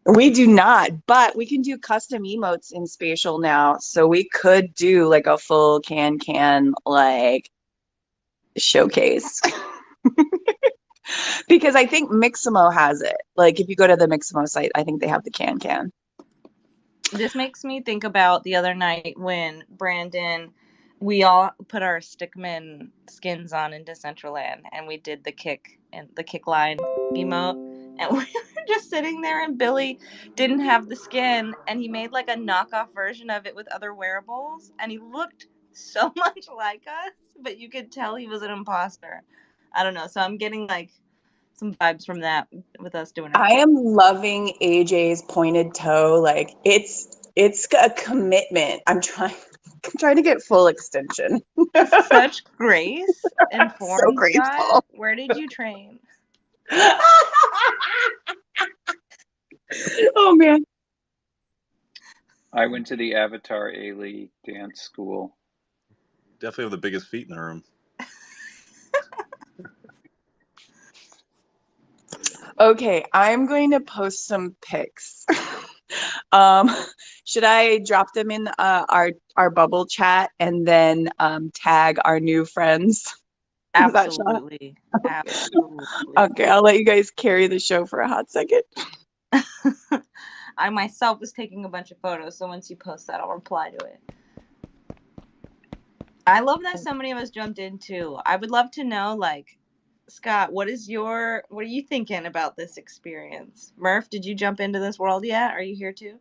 we do not. But we can do custom emotes in Spatial now, so we could do like a full can like showcase. Because I think Mixamo has it. Like if you go to the Mixamo site, I think they have the can. This makes me think about the other night when Brandon, we all put our Stickman skins on in Decentraland, and we did the kick line emote, and we were just sitting there, and Billy didn't have the skin, and he made like a knockoff version of it with other wearables, and he looked so much like us, but you could tell he was an imposter. I don't know, so I'm getting like some vibes from that with us doing our I am loving AJ's pointed toe. Like it's a commitment. I'm trying to get full extension. Such grace and So form, Scott. graceful. Where did you train? Oh man. I went to the Avatar A-League dance school. Definitely have the biggest feet in the room. Okay, I'm going to post some pics. Should I drop them in our bubble chat and then tag our new friends? Is that shot? Absolutely. Absolutely. Okay, I'll let you guys carry the show for a hot second. I myself was taking a bunch of photos, so once you post that, I'll reply to it. I love that so many of us jumped into. I would love to know, like, Scott, what are you thinking about this experience? Murph, did you jump into this world yet? Are you here too?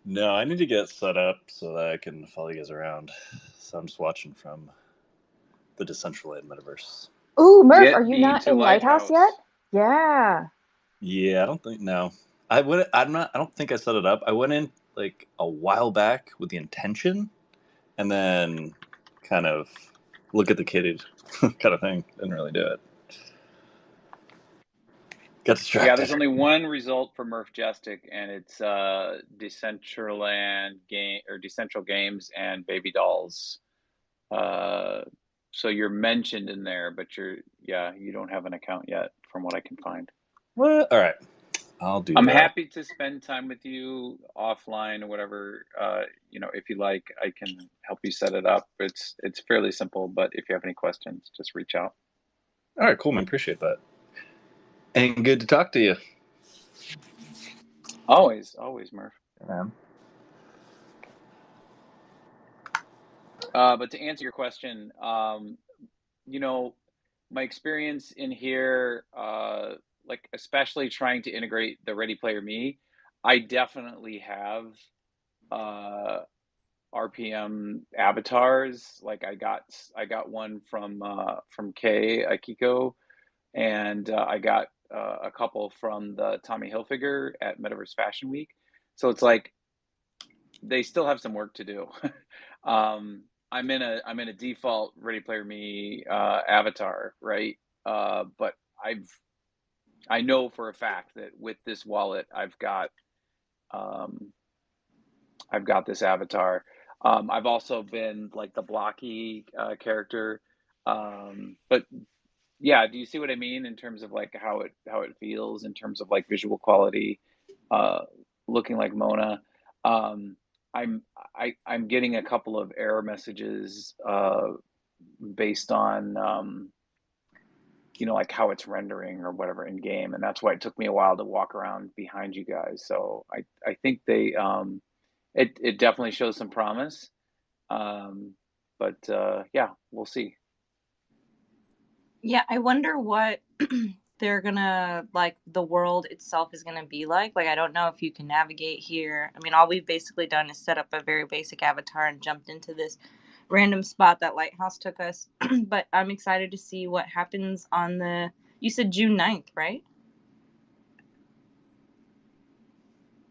No, I need to get set up so that I can follow you guys around. So I'm just watching from the Decentraland Metaverse. Ooh, Murph, are Get you me not to in Lighthouse yet? Lighthouse. Yeah. Yeah, I don't think no. I would. I'm not. I don't think I set it up. I went in like a while back with the intention, and then kind of look at the kitty kind of thing. Didn't really do it. Got distracted. Yeah, there's only one result for Murph Jestik, and it's Decentraland game or Decentral Games and Baby Dolls. So you're mentioned in there, but you don't have an account yet, from what I can find. What? All right, I'll do I'm that. happy to spend time with you offline or whatever. If you like, I can help you set it up. It's fairly simple, but if you have any questions, just reach out. All right, cool, man. Appreciate that. And good to talk to you. Always, Murph. Man. But to answer your question, you know, my experience in here, like especially trying to integrate the Ready Player Me, I definitely have uh, RPM avatars. Like I got one from Kay Akiko, and I got a couple from the Tommy Hilfiger at Metaverse Fashion Week. So it's like they still have some work to do. I'm in a default Ready Player Me avatar, right? But I know for a fact that with this wallet, um, I've got this avatar. I've also been like the blocky character, but yeah, do you see what I mean in terms of like how it feels in terms of like visual quality, uh, looking like Mona? Um, I'm I'm getting a couple of error messages based on you know, like how it's rendering or whatever in game, and that's why it took me a while to walk around behind you guys. So I think they it definitely shows some promise. Um, but yeah, we'll see. Yeah, I wonder what they're gonna like the world itself is gonna be like. Like, I don't know if you can navigate here. I mean, all we've basically done is set up a very basic avatar and jumped into this random spot that Lighthouse took us. But I'm excited to see what happens on the, you said June 9th, right?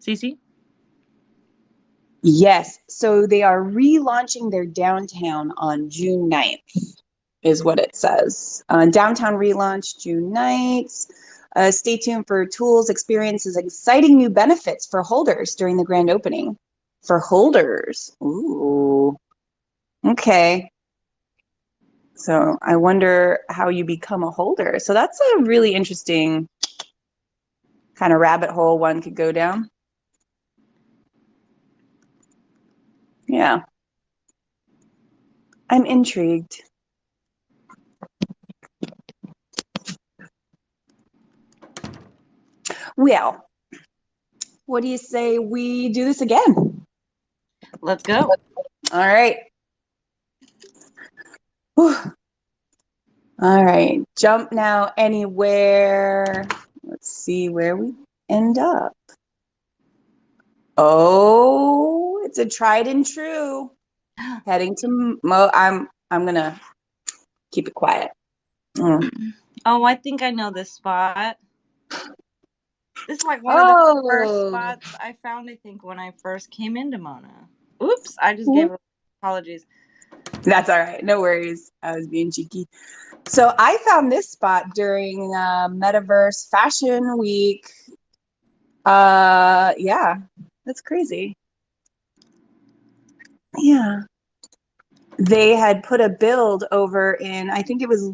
Cece? Yes. So they are relaunching their downtown on June 9th, is what it says. Downtown relaunch June 9th. Stay tuned for tools, experiences, exciting new benefits for holders during the grand opening. For holders. Ooh. Okay. So I wonder how you become a holder. So that's a really interesting kind of rabbit hole one could go down. Yeah. I'm intrigued. Well, what do you say we do this again? Let's go. All right. Whew. All right. Jump now anywhere. Let's see where we end up. Oh, it's a tried and true. Heading to Mo. I'm gonna keep it quiet. Oh, I think I know this spot. This is like one of the first Oh, spots I found, I think, when I first came into Mona. Oops, I just mhm. gave apologies. That's all right. No worries. I was being cheeky. So I found this spot during Metaverse Fashion Week. Yeah, that's crazy. Yeah. They had put a build over in, I think it was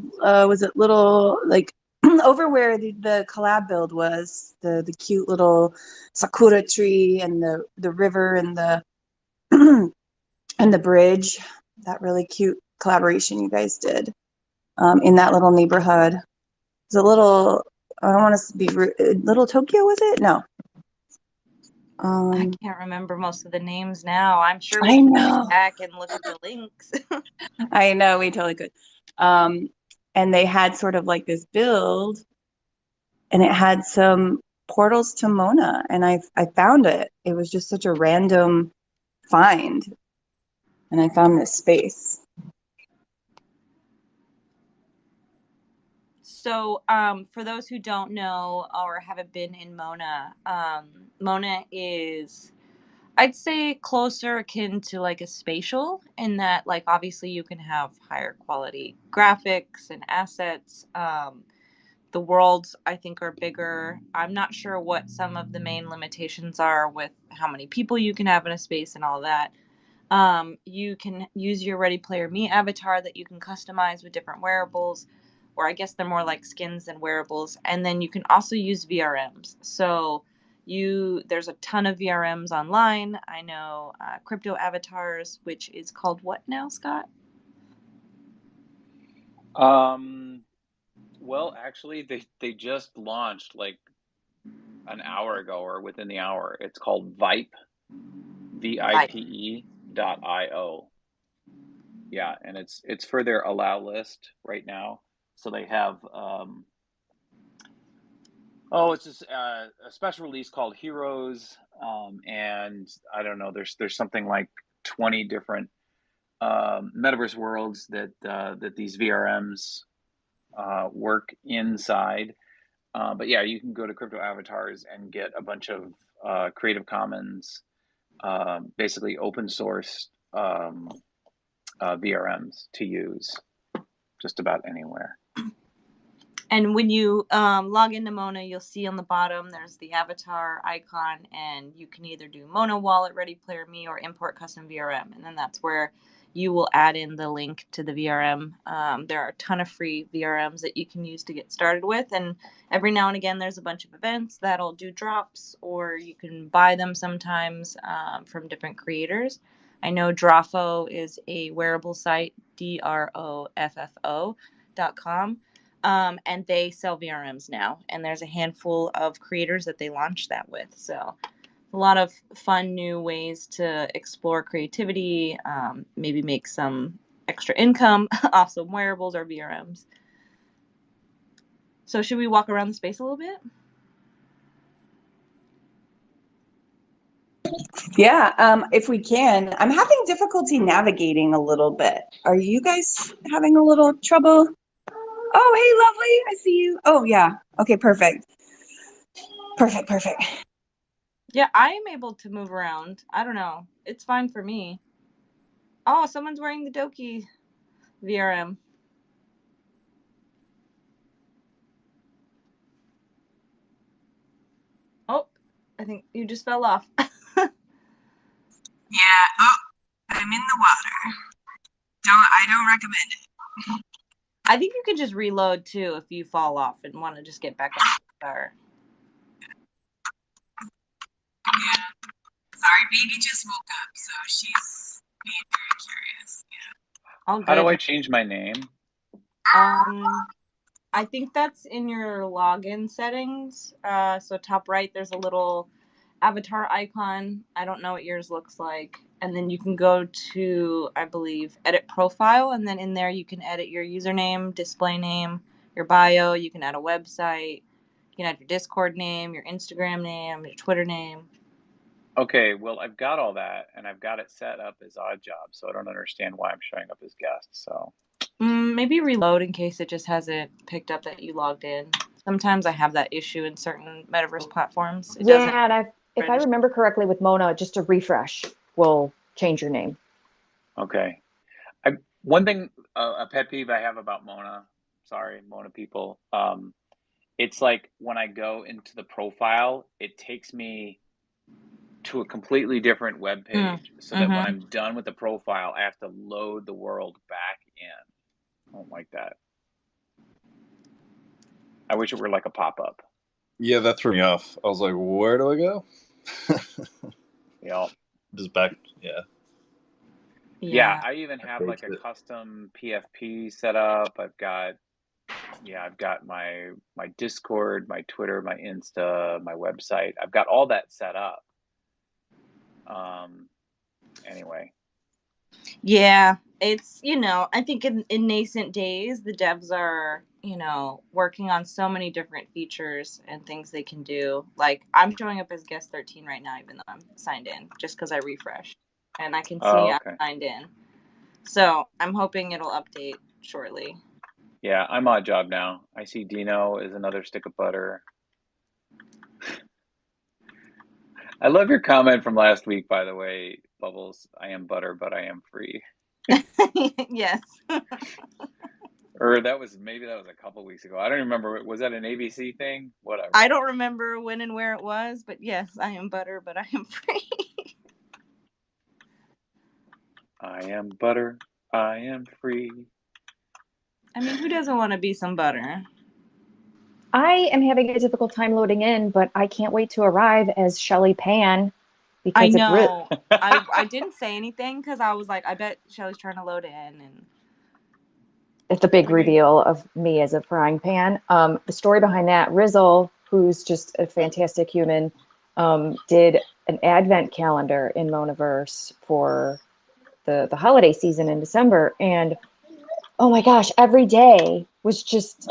it little like over where the collab build was, the cute little sakura tree and the river and the and the bridge, that really cute collaboration you guys did in that little neighborhood. It's a little, I don't want to be Little Tokyo, was it? No. I Um, can't remember most of the names now. I'm sure we I can go know. back and look at the links. I know, we totally could. Um, and they had sort of like this build, and it had some portals to Mona, and I found it. It was just such a random find, and I found this space. So, for those who don't know or haven't been in Mona, Mona is, I'd say, closer akin to like a spatial in that, like, obviously you can have higher quality graphics and assets. The worlds, I think, are bigger. I'm not sure what some of the main limitations are with how many people you can have in a space and all that. You can use your Ready Player Me avatar that you can customize with different wearables, or I guess they're more like skins than wearables. And then you can also use VRMs. So there's a ton of VRMs online. I know crypto avatars, which is called what now, Scott? Um, well, actually, they just launched like an hour ago or within the hour. It's called Vipe, Right. VIPE.io. Yeah, and it's for their allow list right now. So they have it's just a special release called Heroes, and I don't know. There's something like 20 different metaverse worlds that these VRMs work inside. But yeah, you can go to Crypto Avatars and get a bunch of Creative Commons, basically open source VRMs to use just about anywhere. And when you log into Mona, you'll see on the bottom there's the avatar icon, and you can either do Mona Wallet, Ready Player Me, or import custom VRM. And then that's where you will add in the link to the VRM. There are a ton of free VRMs that you can use to get started with. And every now and again, there's a bunch of events that'll do drops, or you can buy them sometimes from different creators. I know Droffo is a wearable site, DROFFO.com. And they sell VRMs now, and there's a handful of creators that they launched that with. So a lot of fun new ways to explore creativity, maybe make some extra income off some wearables or VRMs. So should we walk around the space a little bit? Yeah, if we can. I'm having difficulty navigating a little bit. Are you guys having a little trouble? Oh, hey, lovely. I see you. Oh, yeah. Okay, perfect. Perfect. Yeah, I am able to move around. I don't know. It's fine for me. Oh, someone's wearing the Doki VRM. Oh, I think you just fell off. Yeah. Oh, I'm in the water. I don't recommend it. I think you could just reload too if you fall off and want to just get back on the star. Yeah. Sorry, baby just woke up, so she's being very curious. Yeah. All good. How do I change my name? I think that's in your login settings. So top right, there's a little avatar icon. I don't know what yours looks like. And then you can go to, I believe, edit profile. And then in there, you can edit your username, display name, your bio. You can add a website. You can add your Discord name, your Instagram name, your Twitter name. Okay, well, I've got all that, and I've got it set up as odd job, so I don't understand why I'm showing up as guest. So Maybe reload in case it just hasn't picked up that you logged in. Sometimes I have that issue in certain metaverse platforms. It doesn't And if I register. remember correctly with Mona, just a refresh will change your name. okay. One thing, a pet peeve I have about Mona, sorry, Mona people, it's like when I go into the profile, it takes me to a completely different web page, so that when I'm done with the profile, I have to load the world back in. I don't like that. I wish it were like a pop-up. Yeah, that threw me off. I was like, where do I go? Yeah. Just back, yeah. Yeah, I even have like a custom PFP set up. I've got my Discord, my Twitter, my Insta, my website. I've got all that set up. Anyway. Yeah, it's, I think in nascent days, the devs are, working on so many different features and things they can do. Like, I'm showing up as guest 13 right now, even though I'm signed in, just because I refreshed. And I can see okay. I'm signed in. So I'm hoping it'll update shortly. Yeah, I'm odd job now. I see Dino is another stick of butter. I love your comment from last week, by the way, Bubbles. I am butter, but I am free. Yes. Or maybe that was a couple weeks ago. I don't remember. Was that an ABC thing? Whatever. I don't remember when and where it was, but yes, I am butter, but I am free. I am butter. I am free. I mean, who doesn't want to be some butter? I am having a difficult time loading in, but I can't wait to arrive as Shelly Pan. I Because know. I didn't say anything because I was like, I bet Shelly's trying to load in. And it's a big reveal of me as a frying pan. The story behind that, Rizzle, who's just a fantastic human, did an advent calendar in Monaverse for the holiday season in December. And oh my gosh, every day was just,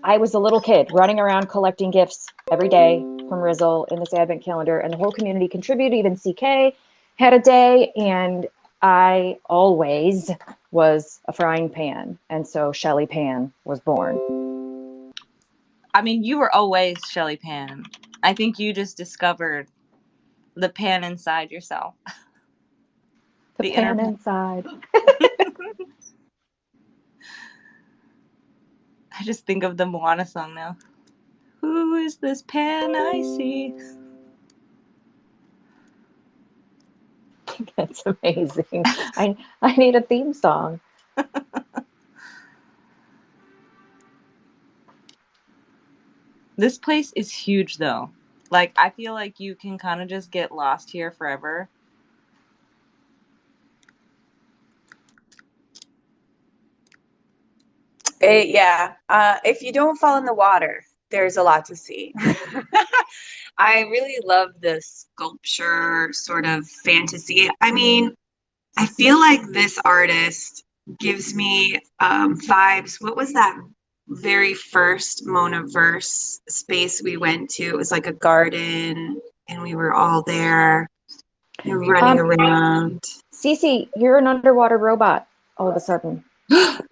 I was a little kid running around collecting gifts every day from Rizzle in this advent calendar, and the whole community contributed. Even CK had a day, and I always was a frying pan, and so Shelly Pan was born. I mean, you were always Shelly Pan. I think you just discovered the pan inside yourself. The inner pan inside. I just think of the Moana song now. Who is this pan I see? That's amazing. I need a theme song. This place is huge, though. Like, I feel like you can kind of just get lost here forever. Yeah. If you don't fall in the water, there's a lot to see. I really love the sculpture sort of fantasy. I mean, I feel like this artist gives me vibes. What was that very first Monaverse space we went to? It was like a garden, and we were all there running around. Cece, you're an underwater robot all of a sudden.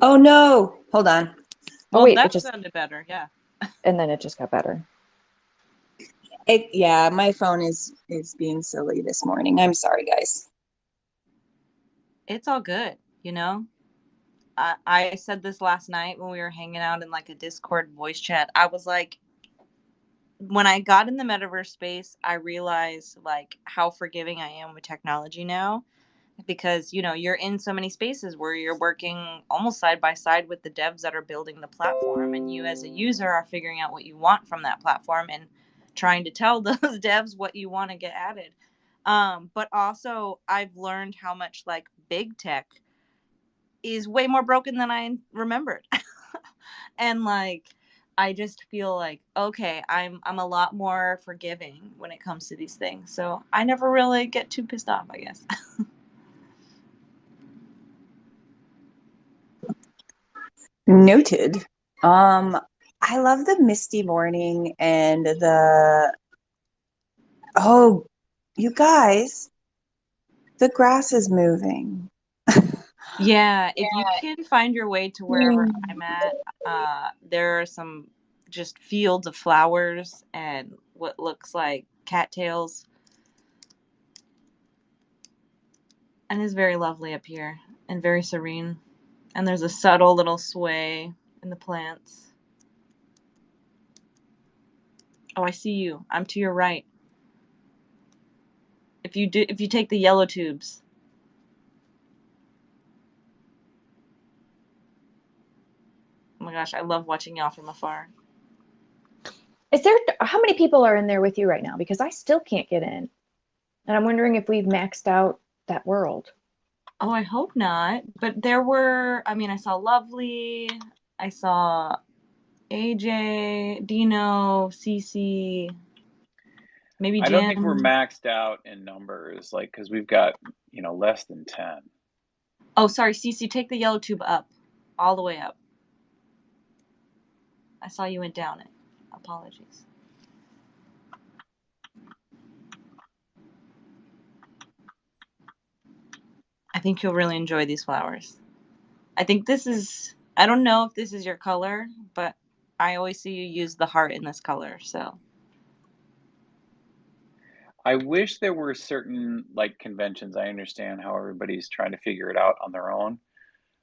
Oh no! Hold on. Oh Well, wait, that it just sounded better, yeah. and then it just got better. Yeah, my phone is being silly this morning. I'm sorry, guys. It's all good, you know? I said this last night when we were hanging out in like a Discord voice chat. I was like, when I got in the metaverse space, I realized like how forgiving I am with technology now, because you're in so many spaces where you're working almost side by side with the devs that are building the platform, and you as a user are figuring out what you want from that platform and trying to tell those devs what you want to get added. But also I've learned how much like big tech is way more broken than I remembered. And like I just feel like, okay, I'm a lot more forgiving when it comes to these things. So I never really get too pissed off, I guess. Noted. I love the misty morning and oh, you guys, the grass is moving. Yeah, if you can find your way to wherever I'm at, there are some just fields of flowers and what looks like cattails. And it's very lovely up here and very serene. And there's a subtle little sway in the plants. Oh, I see you. I'm to your right. If you take the yellow tubes. Oh my gosh, I love watching y'all from afar. How many people are in there with you right now? Because I still can't get in. And I'm wondering if we've maxed out that world. Oh, I hope not. But there were, I mean, I saw Lovely, I saw AJ, Dino, Cece, maybe I don't think we're Jim. maxed out in numbers, like, because we've got, less than 10. Oh, sorry, Cece, take the yellow tube up, all the way up. I saw you went down it. Apologies. I think you'll really enjoy these flowers. I think I don't know if this is your color, but I always see you use the heart in this color, so. I wish there were certain, like, conventions. I understand how everybody's trying to figure it out on their own.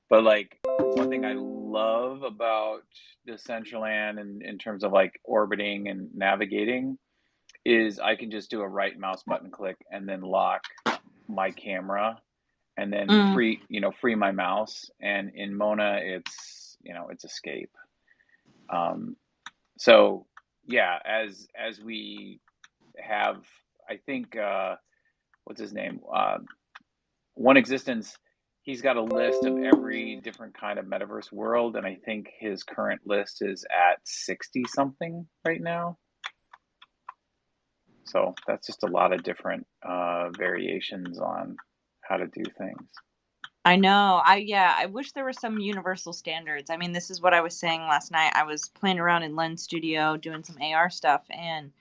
But, like, one thing I love about Decentraland in terms of, like, orbiting and navigating is I can just do a right mouse button click and then lock my camera and then free my mouse. And in Mona, it's escape. So yeah, as we have, I think, what's his name? One Existence he's got a list of every different kind of metaverse world, and I think his current list is at 60 something right now. So that's just a lot of different variations on how to do things. I know. I wish there were some universal standards. I mean, this is what I was saying last night. I was playing around in Lens Studio doing some AR stuff, and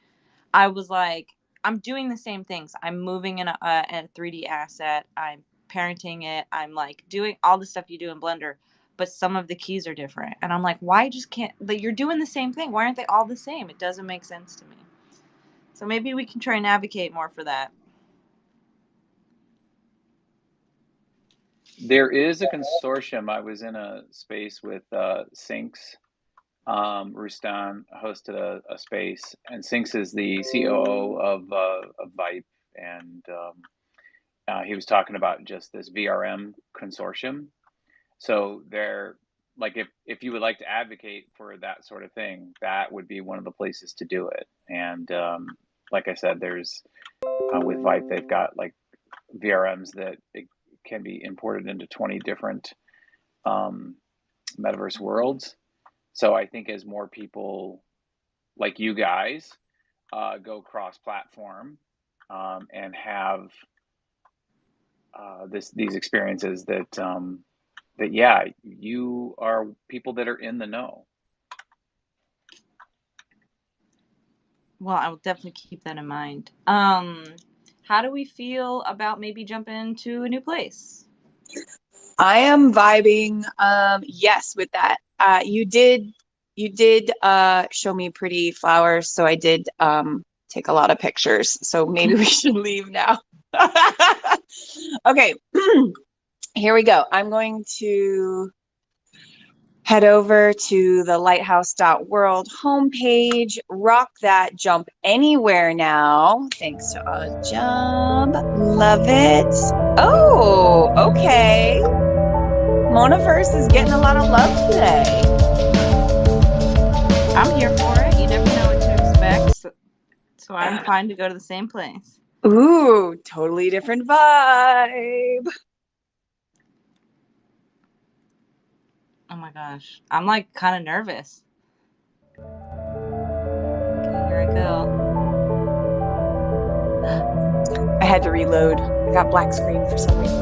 I was like, I'm doing the same things. I'm moving in a 3D asset. I'm parenting it. I'm like doing all the stuff you do in Blender, but some of the keys are different. And I'm like, why just can't, like, you're doing the same thing. Why aren't they all the same? It doesn't make sense to me. So maybe we can try and advocate more for that. There is a consortium. I was in a space with Sinks. Rustan hosted a space, and Sinks is the COO of Vipe, and he was talking about just this VRM consortium. So they're like, if you would like to advocate for that sort of thing, that would be one of the places to do it. And like I said, there's with Vipe, they've got like VRMs that it can be imported into 20 different metaverse worlds. So I think as more people like you guys go cross-platform and have these experiences that that yeah, you are people that are in the know. Well, I will definitely keep that in mind. How do we feel about maybe jumping to a new place? I am vibing, yes, with that. You did show me pretty flowers, so I did take a lot of pictures. So maybe we should leave now. Okay, here we go. I'm going to head over to the Lighthouse.world homepage. Rock that, jump anywhere now. Thanks to Jump. Love it. Oh, okay. Monaverse is getting a lot of love today. I'm here for it. You never know what to expect. So I'm fine to go to the same place. Ooh, totally different vibe. Oh my gosh. I'm like kind of nervous. Okay, here I go. I had to reload. I got black screen for some reason.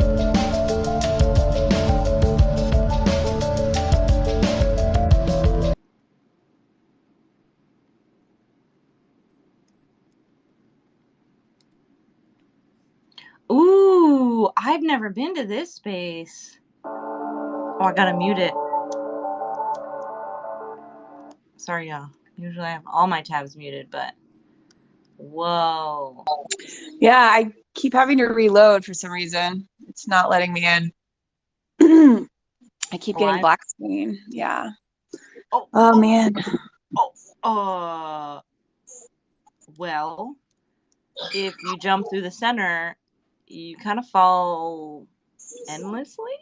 Ooh, I've never been to this space. Oh, I gotta mute it. Sorry, y'all. Usually I have all my tabs muted, but whoa. Yeah, I keep having to reload for some reason. It's not letting me in. I keep getting black screen. Yeah. Oh man. Well, if you jump through the center, you kind of fall endlessly.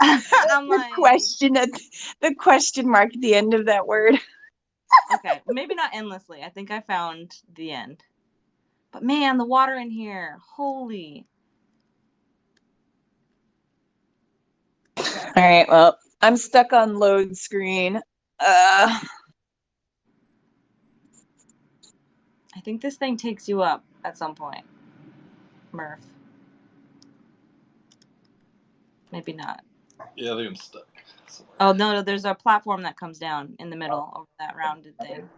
I'm like the question mark at the end of that word. Okay, maybe not endlessly. I think I found the end. But man, the water in here, holy. All right, well, I'm stuck on load screen. I think this thing takes you up at some point, Murph. Maybe not. Yeah, I think I'm stuck somewhere. Oh, no, there's a platform that comes down in the middle of that rounded thing,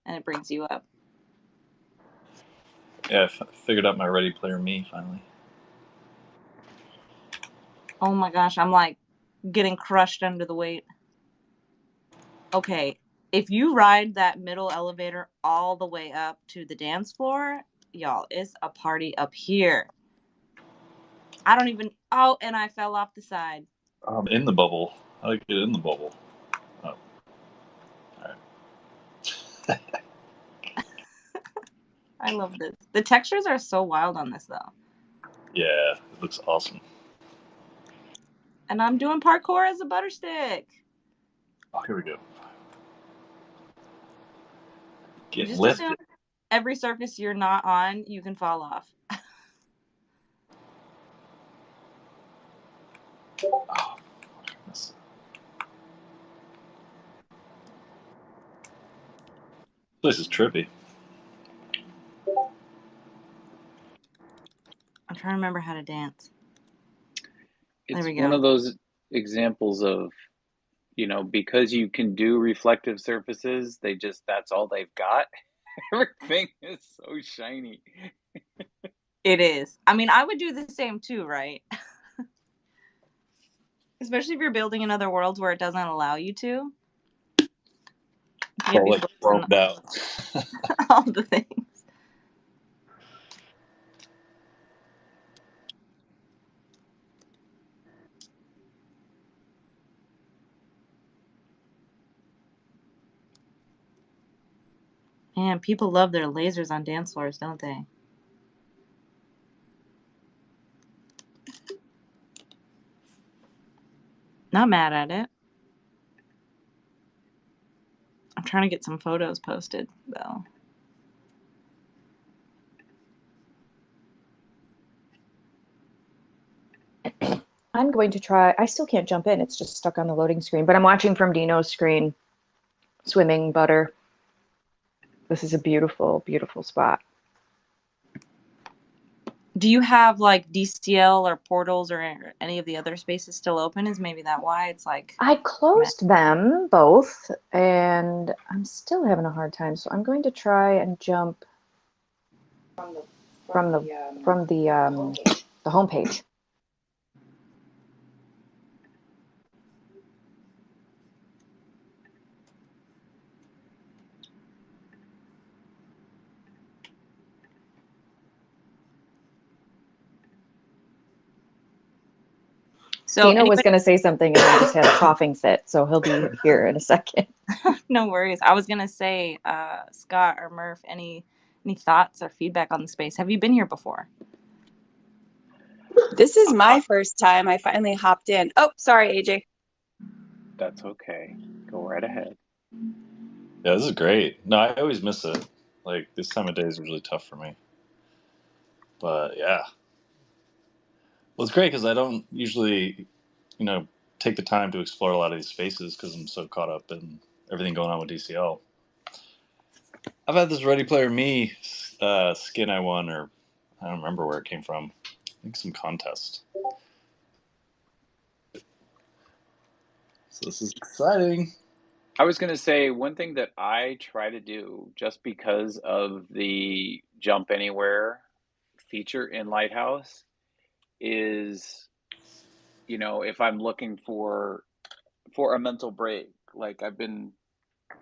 and it brings you up. Yeah, I figured out my Ready Player Me, finally. Oh my gosh, I'm like getting crushed under the weight. Okay, if you ride that middle elevator all the way up to the dance floor, y'all, it's a party up here. I don't even... Oh, and I fell off the side. I'm in the bubble. How do I get in the bubble? Oh. Alright. I love this. The textures are so wild on this, though. Yeah, it looks awesome. And I'm doing parkour as a butterstick. Oh, here we go. Get Just lifted. assume every surface you're not on, you can fall off. This is trippy. I'm trying to remember how to dance. There It's we one go. of those examples of, you know, because you can do reflective surfaces, that's all they've got. Everything is so shiny. It is. I mean, I would do the same too, right? Especially if you're building in other worlds where it doesn't allow you to. You'd All be like focusing chromed out. on all the things. Man, people love their lasers on dance floors, don't they? Not mad at it. I'm trying to get some photos posted, though. I'm going to try. I still can't jump in. It's just stuck on the loading screen. But I'm watching from Dino's screen, swimming butter. This is a beautiful, beautiful spot. Do you have like DCL or portals or any of the other spaces still open? Is maybe that why it's like I closed them both, and I'm still having a hard time. So I'm going to try and jump from the homepage. so Dino was anybody? going to say something and then just had a coughing fit, so he'll be here in a second. No worries. I was gonna say, Scott or Murph, any thoughts or feedback on the space? Have you been here before? This is my first time. I finally hopped in. Oh, sorry, AJ. That's okay. Go right ahead. Yeah, this is great. No, I always miss it. Like this time of day is really tough for me. But yeah, well, it's great because I don't usually, you know, take the time to explore a lot of these spaces because I'm so caught up in everything going on with DCL. I've had this Ready Player Me skin I won, or I don't remember where it came from. I think some contest. So this is exciting. I was going to say one thing that I try to do just because of the jump anywhere feature in Lighthouse is, you know, if I'm looking for a mental break, like I've been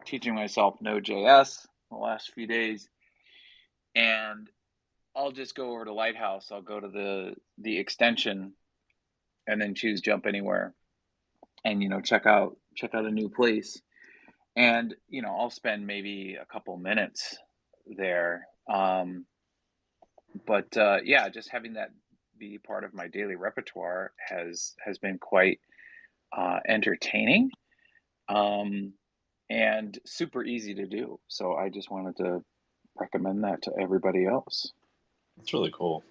teaching myself Node.js the last few days, and I'll just go over to Lighthouse. I'll go to the extension and then choose jump anywhere and, you know, check out a new place. And, you know, I'll spend maybe a couple minutes there. But yeah, just having that be part of my daily repertoire has been quite entertaining, and super easy to do. So I just wanted to recommend that to everybody else. It's really cool.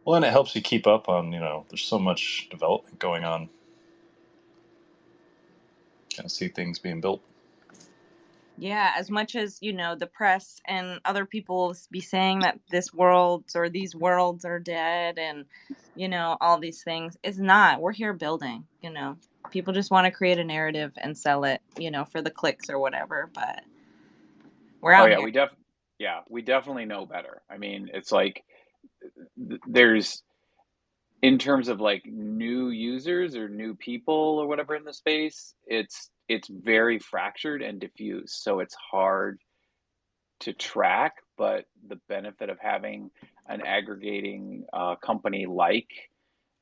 Well, and it helps you keep up on, you know, there's so much development going on. Kind of see things being built. Yeah, as much as, you know, the press and other people be saying that this world or these worlds are dead and, you know, all these things, it's not. We're here building, you know. People just want to create a narrative and sell it, you know, for the clicks or whatever, but we're Oh out yeah, here. we definitely know better. I mean, it's like there's, in terms of like new users or new people or whatever in the space, it's very fractured and diffuse, so it's hard to track. But the benefit of having an aggregating company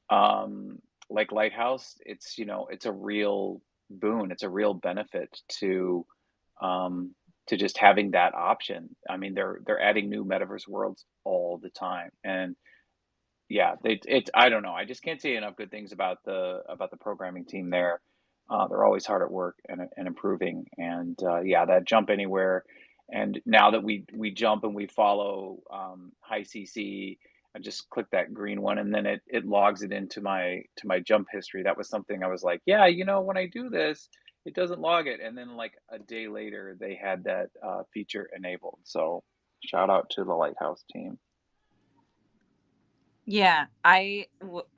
um, like Lighthouse, it's, you know, it's a real boon. It's a real benefit um, to just having that option. I mean, they're adding new metaverse worlds all the time, and yeah, it's I don't know. I just can't say enough good things about the programming team there. They're always hard at work and improving. And yeah, that jump anywhere. And now that we jump and we follow high CC, I just click that green one, and then it logs it into my jump history. That was something I was like, yeah, you know, when I do this, it doesn't log it. And then like a day later, they had that feature enabled. So shout out to the Lighthouse team. Yeah,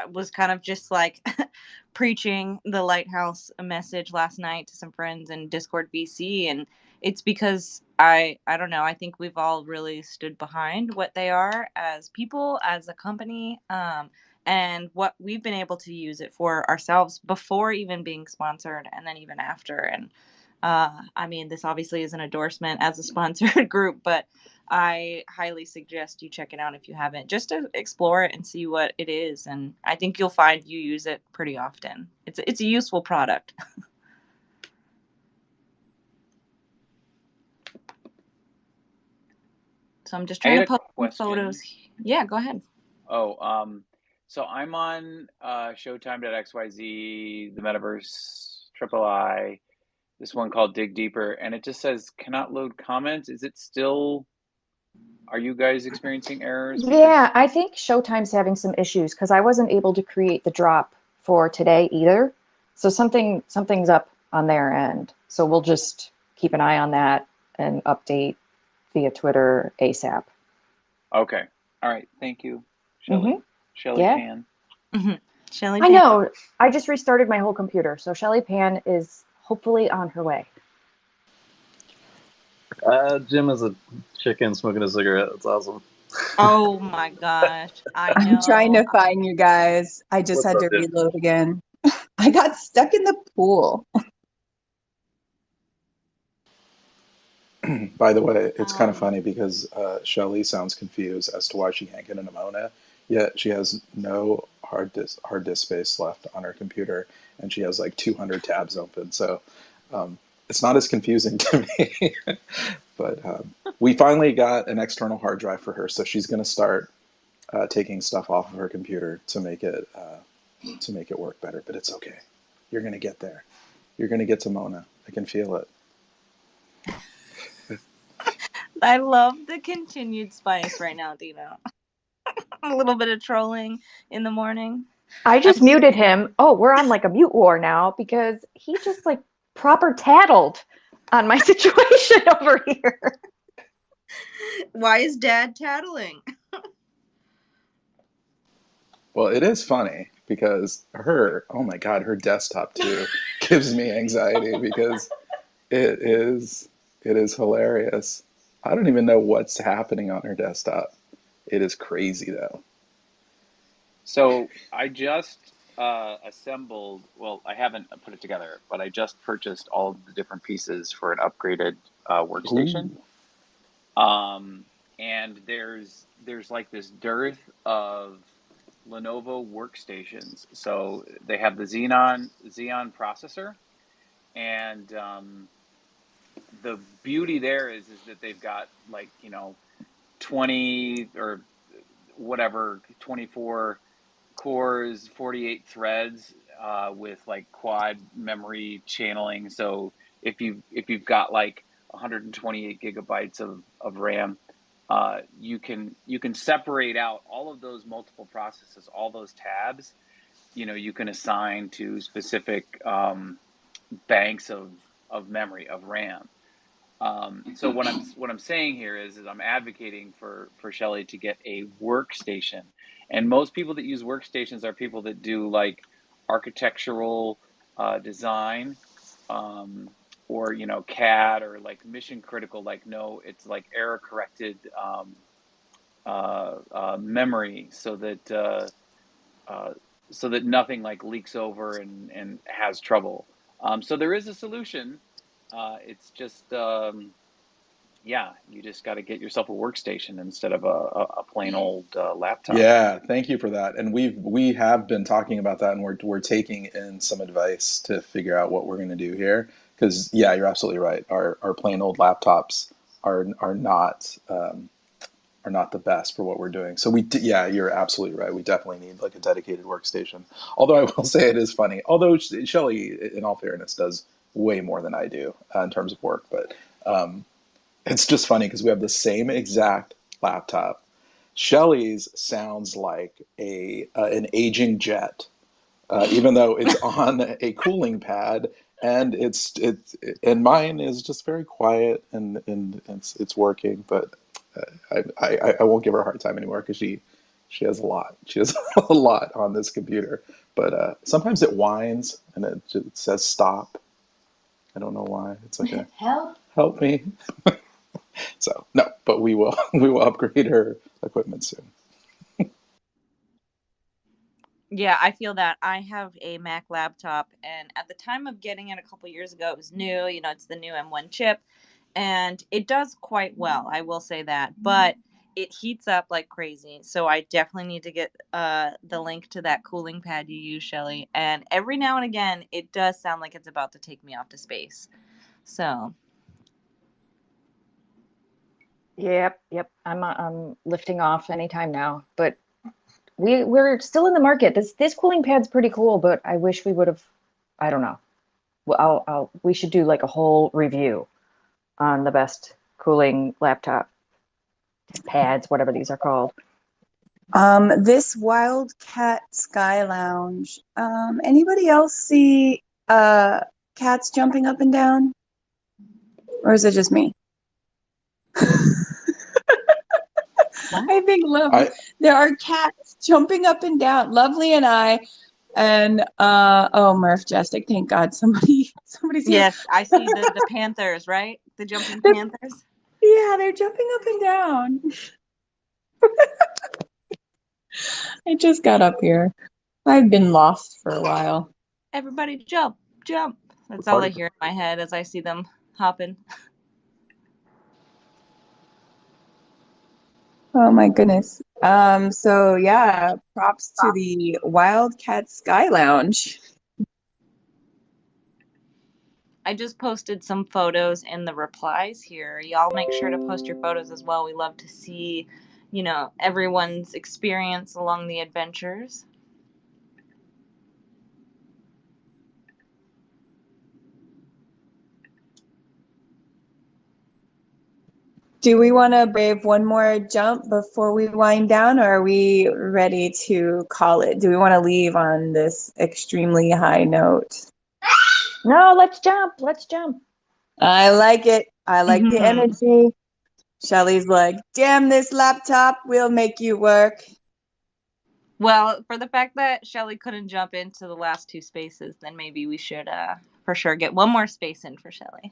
was kind of just like preaching the Lighthouse message last night to some friends in Discord BC, and it's because I don't know, I think we've all really stood behind what they are as people, as a company, and what we've been able to use it for ourselves before even being sponsored, and then even after. And I mean, this obviously is an endorsement as a sponsored group, but I highly suggest you check it out if you haven't, just to explore it and see what it is. And I think you'll find you use it pretty often. It's a useful product. So I'm just I trying had to a post some question. photos. Yeah, go ahead. So I'm on Showtime.xyz, the Metaverse, Triple I, this one called Dig Deeper, and it just says cannot load comments. Is it still? Are you guys experiencing errors? Because Yeah, I think Showtime's having some issues because I wasn't able to create the drop for today either. So something's up on their end. So we'll just keep an eye on that and update via Twitter ASAP. okay, all right, thank you, Mm-hmm. Shelly Yeah. Pan. Shelly I Pan. know. I just restarted my whole computer, so Shelly Pan is hopefully on her way. Jim is a chicken smoking a cigarette. That's awesome. Oh my gosh, I I'm trying know. to find you guys. I just What's had up, to Jim? reload again. I got stuck in the pool. By the way, it's kind of funny because Shelly sounds confused as to why she can't get into Mona, yet she has no hard disk space left on her computer, and she has like 200 tabs open. So it's not as confusing to me. But we finally got an external hard drive for her, so she's going to start taking stuff off of her computer to make it work better. But it's okay. You're going to get there. You're going to get to Mona. I can feel it. I love the continued spice right now, Dino. A little bit of trolling in the morning. I I'm just muted him. Oh, we're on like a mute war now because he just like proper tattled on my situation over here. Why is Dad tattling? Well, it is funny because oh my God, her desktop too gives me anxiety because it is it is hilarious. I don't even know what's happening on her desktop. It is crazy though. So I just assembled. Well, I haven't put it together, but I just purchased all of the different pieces for an upgraded workstation. Ooh. And there's like this dearth of Lenovo workstations. So they have the Xeon processor, and the beauty there is that they've got like 20 or whatever 24 cores, 48 threads with like quad memory channeling. So if you've got like 128 gigabytes of RAM, you can separate out all of those multiple processes, all those tabs. You can assign to specific banks of memory of RAM. So what I'm saying here is I'm advocating for Shelly to get a workstation, and most people that use workstations are people that do like architectural design, or CAD, or like mission critical. Like no, it's like error corrected memory, uh, so that nothing like leaks over and has trouble. So there is a solution. It's just yeah, you just got to get yourself a workstation instead of a plain old laptop. Yeah, thank you for that. And we have been talking about that, and we're taking in some advice to figure out what we're going to do here. Because yeah, you're absolutely right. Our plain old laptops are not are not the best for what we're doing. So yeah, you're absolutely right. We definitely need like a dedicated workstation. Although I will say it is funny. Although Shelly, in all fairness, does way more than I do in terms of work. But it's just funny because we have the same exact laptop. Shelly's sounds like an aging jet, even though it's on a cooling pad and and mine is just very quiet, and it's working, but I won't give her a hard time anymore because she has a lot. She has a lot on this computer, but sometimes it whines and it just says stop. I don't know why. It's like a help me. So no, but we will upgrade her equipment soon. Yeah, I feel that. I have a Mac laptop, and at the time of getting it a couple years ago, it was new. You know, it's the new M1 chip, and it does quite well. I will say that, but it heats up like crazy. So I definitely need to get the link to that cooling pad you use, Shelly. And every now and again, it does sound like it's about to take me off to space. So Yep. I'm lifting off anytime now, but we're still in the market. This cooling pad's pretty cool, but I wish we would have. I don't know. Well, we should do like a whole review on the best cooling laptop pads, whatever these are called. This Wildcat Sky Lounge. Anybody else see cats jumping up and down? Or is it just me? I think there are cats jumping up and down. Lovely and I, and oh, Murph Jessic, thank God somebody's here. yes, I see the panthers, right? The jumping panthers. Yeah, they're jumping up and down. I just got up here. I've been lost for a while. Everybody jump, jump. That's all I hear in my head as I see them hopping. Oh my goodness. So yeah, props to the Wildcat Sky Lounge. I just posted some photos in the replies here. Y'all make sure to post your photos as well. We love to see, you know, everyone's experience along the adventures. Do we want to brave one more jump before we wind down, or are we ready to call it? Do we want to leave on this extremely high note? No, let's jump. Let's jump. I like it. I like the energy. Shelly's like, damn this laptop, we'll make you work. Well, for the fact that Shelly couldn't jump into the last two spaces, then maybe we should for sure get one more space in for Shelly.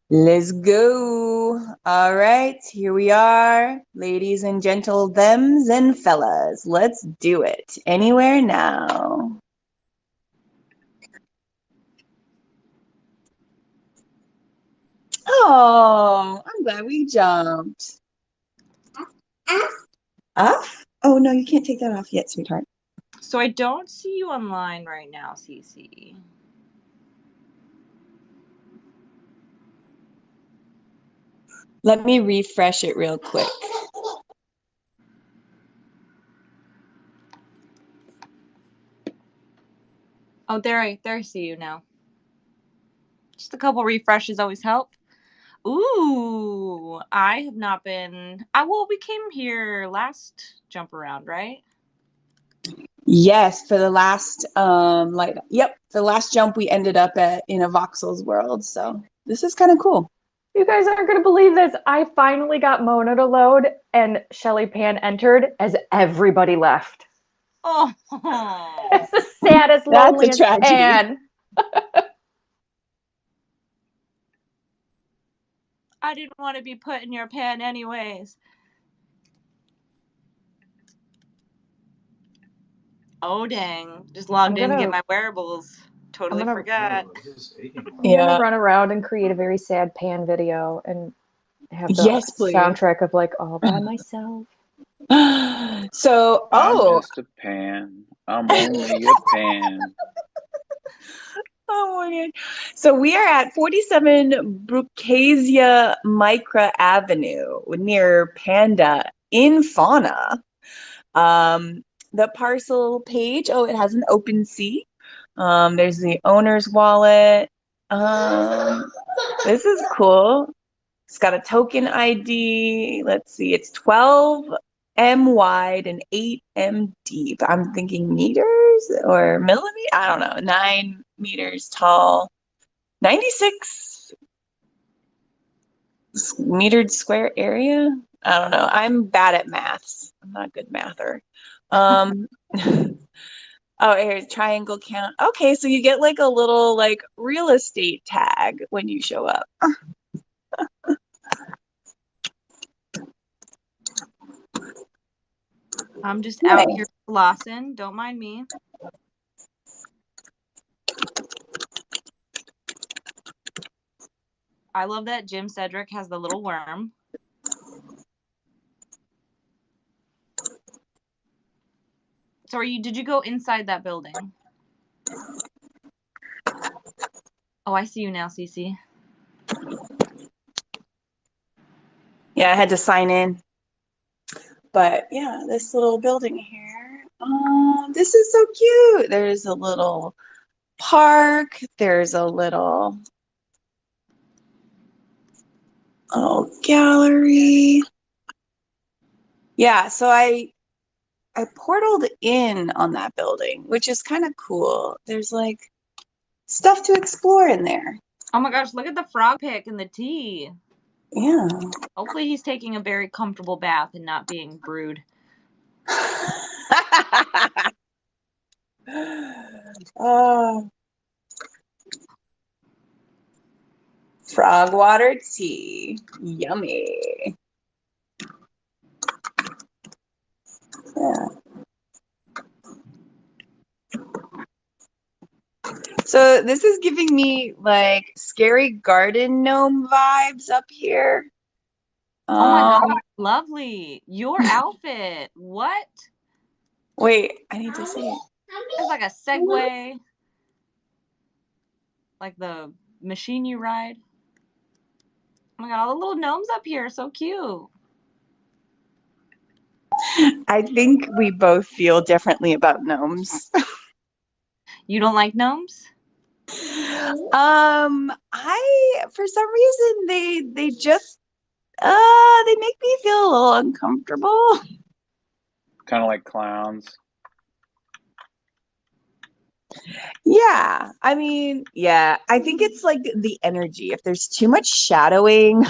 Let's go. All right, here we are, ladies and gentle thems and fellas. Let's do it. Anywhere now. Oh, I'm glad we jumped. Off? Oh, no, you can't take that off yet, sweetheart. So I don't see you online right now, Cece. Let me refresh it real quick. Oh, there I see you now. Just a couple refreshes always help. Ooh, I have not been. Well, we came here last jump around, right? Yes, for the last the last jump we ended up in a Voxel's world. So this is kind of cool. You guys aren't going to believe this. I finally got Mona to load, and Shelly Pan entered as everybody left. Oh, it's the saddest, loneliest Pan. I didn't want to be put in your pan anyways. Oh, dang. Just logged in to get my wearables. Totally forgot. I'm going to run around and create a very sad Pan video and have the soundtrack of like all by myself. So, I'm just a pan. I'm only a pan. Oh my God. So we are at 47 Brucasia Micra Avenue near Panda in Fauna. The parcel page, it has an open sea. There's the owner's wallet. This is cool. It's got a token ID. Let's see, it's 12 M wide and 8 M deep. I'm thinking meters or millimeters. I don't know. meters tall, 96 metered square area. I don't know. I'm bad at maths. I'm not a good mather. Oh, here's triangle count. Okay, so you get like a little like real estate tag when you show up. I'm just out Nice. here flossing. Don't mind me. I love that Jim Cedric has the little worm. So did you go inside that building? Oh, I see you now, Cece. Yeah, I had to sign in. But yeah, this little building here. This is so cute. There's a little park. There's a little gallery. Yeah, so I portaled in on that building, which is kind of cool. There's like stuff to explore in there. Oh my gosh, look at the frog pick and the tea. Yeah. Hopefully he's taking a very comfortable bath and not being brewed. Frog water tea. Yummy. Yeah. So this is giving me like scary garden gnome vibes up here. Oh my god, lovely. Your outfit. What? Wait, I need to see it. It's like a Segway. Like the machine you ride. Oh my god, all the little gnomes up here. So cute. I think we both feel differently about gnomes. You don't like gnomes? I for some reason they just they make me feel a little uncomfortable. Kind of like clowns. Yeah, I mean, yeah, I think it's like the energy. If there's too much shadowing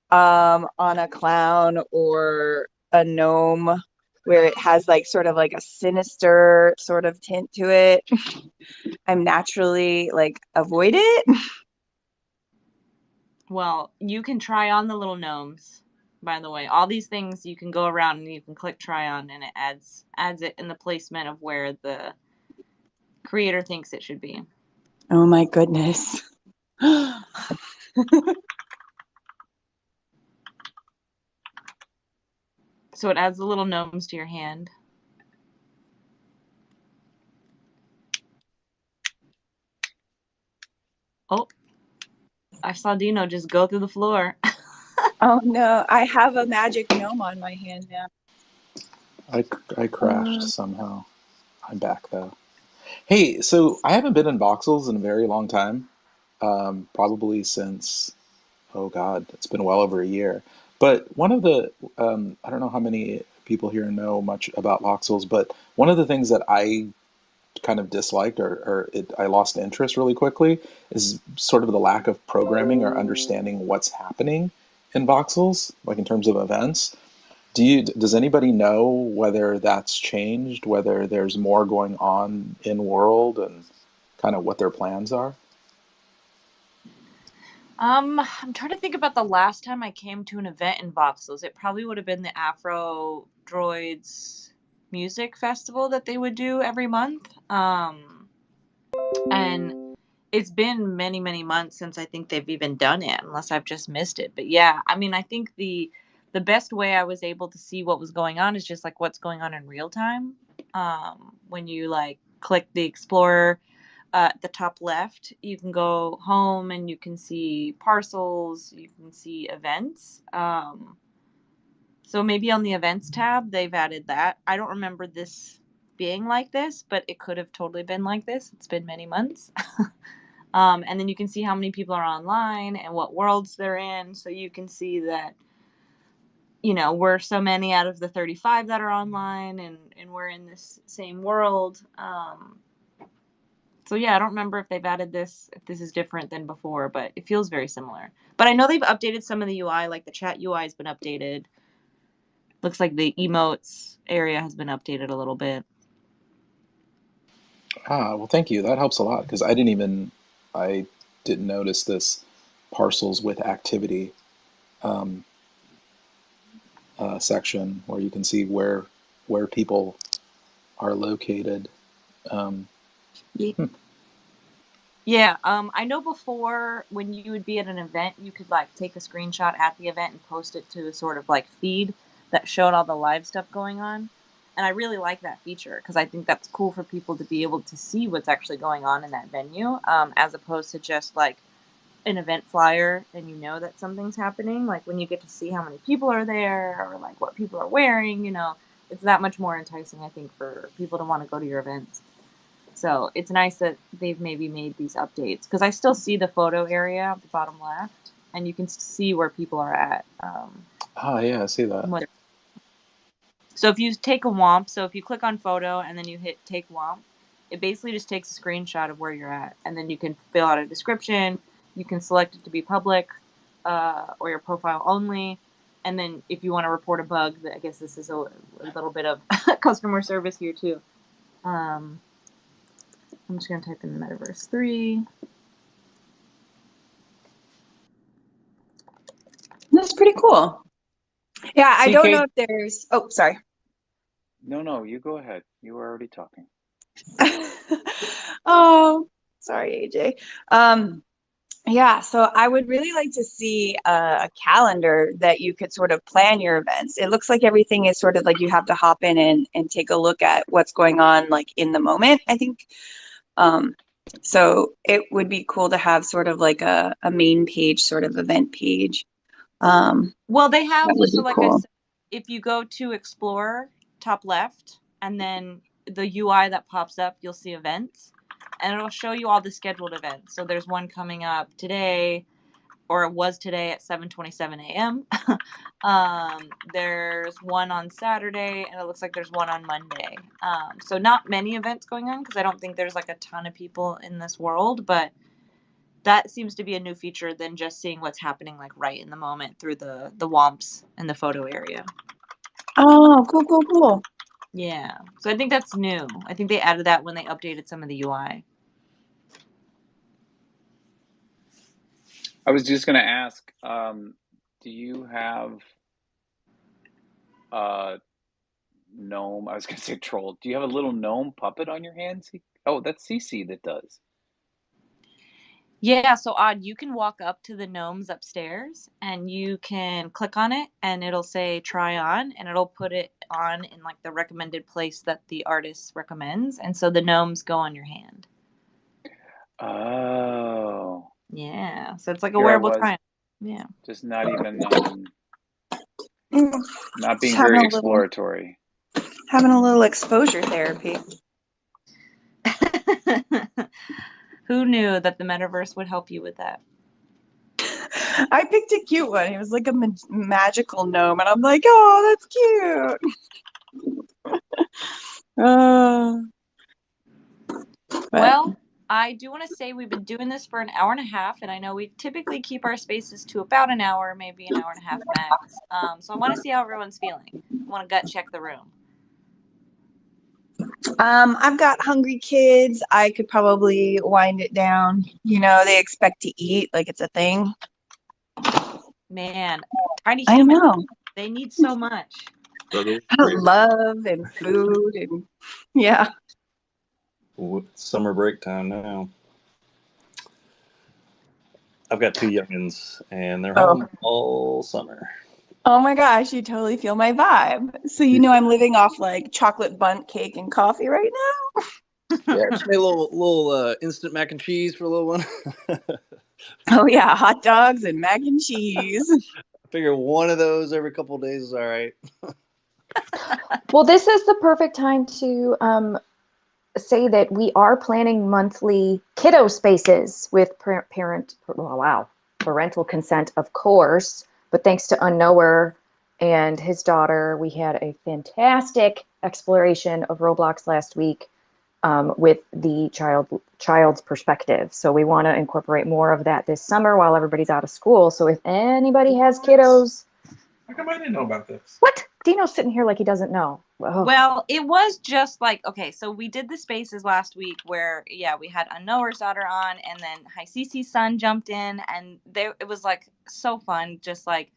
on a clown or a gnome where it has like sort of like a sinister sort of tint to it, I'm naturally like avoid it. Well, you can try on the little gnomes, by the way. All these things you can go around and you can click try on, and it adds it in the placement of where the creator thinks it should be. Oh my goodness. So it adds the little gnomes to your hand. Oh, I saw Dino just go through the floor. Oh no, I have a magic gnome on my hand now. I crashed somehow. I'm back though. Hey, so I haven't been in voxels in a very long time. Probably since, oh God, it's been well over a year. But one of the, I don't know how many people here know much about voxels, but one of the things that I kind of disliked I lost interest really quickly is sort of the lack of programming or understanding what's happening in voxels, like in terms of events. Does anybody know whether that's changed, whether there's more going on in world and kind of what their plans are? I'm trying to think about the last time I came to an event in voxels. It probably would have been the Afro Droids music festival that they would do every month. And it's been many, many months since I think they've even done it, unless I've just missed it. But yeah, I mean, I think the best way I was able to see what was going on is just like what's going on in real time. When you like click the Explorer at the top left, you can go home and you can see parcels, you can see events. So maybe on the events tab, they've added that. I don't remember this being like this, but it could have totally been like this. It's been many months. And then you can see how many people are online and what worlds they're in. So you can see that, you know, we're so many out of the 35 that are online and we're in this same world. So yeah, I don't remember if they've added this, if this is different than before, but it feels very similar. But I know they've updated some of the UI, like the chat UI has been updated. Looks like the emotes area has been updated a little bit. Well, thank you. That helps a lot because I didn't notice this parcels with activity um, section where you can see where people are located. Um, Yeah, I know before when you would be at an event, you could like take a screenshot at the event and post it to a sort of like feed that showed all the live stuff going on. And I really like that feature because I think that's cool for people to be able to see what's actually going on in that venue, as opposed to just like an event flyer and you know that something's happening. Like when you get to see how many people are there or like what people are wearing, it's that much more enticing, I think, for people to want to go to your events. So it's nice that they've maybe made these updates because I still see the photo area at the bottom left, and you can see where people are at. yeah, I see that. So if you take a WOMP, so if you click on photo and then you hit take WOMP, it basically just takes a screenshot of where you're at, and then you can fill out a description. You can select it to be public or your profile only. And then if you want to report a bug, I guess this is a little bit of customer service here too. I'm just going to type in Metaverse 3. That's pretty cool. Yeah, I don't know CK, if there's. Oh, sorry. no, you go ahead. You were already talking. Oh, sorry, AJ. Yeah, so I would really like to see a calendar that you could sort of plan your events. It looks like everything is sort of like you have to hop in and take a look at what's going on like in the moment, I think. So it would be cool to have sort of like a main page, sort of event page. Well, they have, That would so be like I cool. said, if you go to Explore, top left, and then the UI that pops up, you'll see events, and it'll show you all the scheduled events. So there's one coming up today, or it was today at 7:27 a.m. There's one on Saturday, and it looks like there's one on Monday. So not many events going on because I don't think there's like a ton of people in this world, but that seems to be a new feature than just seeing what's happening like right in the moment through the WOMPs in the photo area. Oh, cool. Yeah. So I think that's new. I think they added that when they updated some of the UI. I was just going to ask, do you have gnome? I was going to say troll. Do you have a little gnome puppet on your hand? Oh, that's Cece that does. Yeah, so Odd, you can walk up to the gnomes upstairs and you can click on it and it'll say try on and it'll put it on in like the recommended place that the artist recommends. And so the gnomes go on your hand. Oh. Yeah. So it's like a Here I wearable was, try. Yeah. just not even, Mm, not just being very exploratory. having a little exposure therapy. Who knew that the metaverse would help you with that? I picked a cute one. He was like a magical gnome, and I'm like, oh, that's cute. Uh, Well, I do want to say we've been doing this for an hour and a half, and I know we typically keep our spaces to about an hour, maybe an hour and a half max. So I want to see how everyone's feeling. I want to gut check the room. I've got hungry kids. I could probably wind it down. They expect to eat like it's a thing. Man, tiny I humans, know. they need so much. Love and food and yeah. Summer break time now. I've got 2 youngins, and they're home all summer. Oh my gosh, you totally feel my vibe. So I'm living off like chocolate bundt cake and coffee right now. Yeah, just made a little instant mac and cheese for a little one. Oh yeah, hot dogs and mac and cheese. I figure one of those every couple of days is all right. Well, this is the perfect time to say that we are planning monthly kiddo spaces with parental consent, of course. But thanks to Unknower and his daughter, we had a fantastic exploration of Roblox last week. with the child's perspective. So we want to incorporate more of that this summer while everybody's out of school. So if anybody has kiddos, How come I didn't know about this? what? Dino's sitting here like he doesn't know. Oh. Well, it was just like, okay, so we did the spaces last week where, yeah, we had Unknower's daughter on, and then Hi Cece's son jumped in, and it was like so fun, just like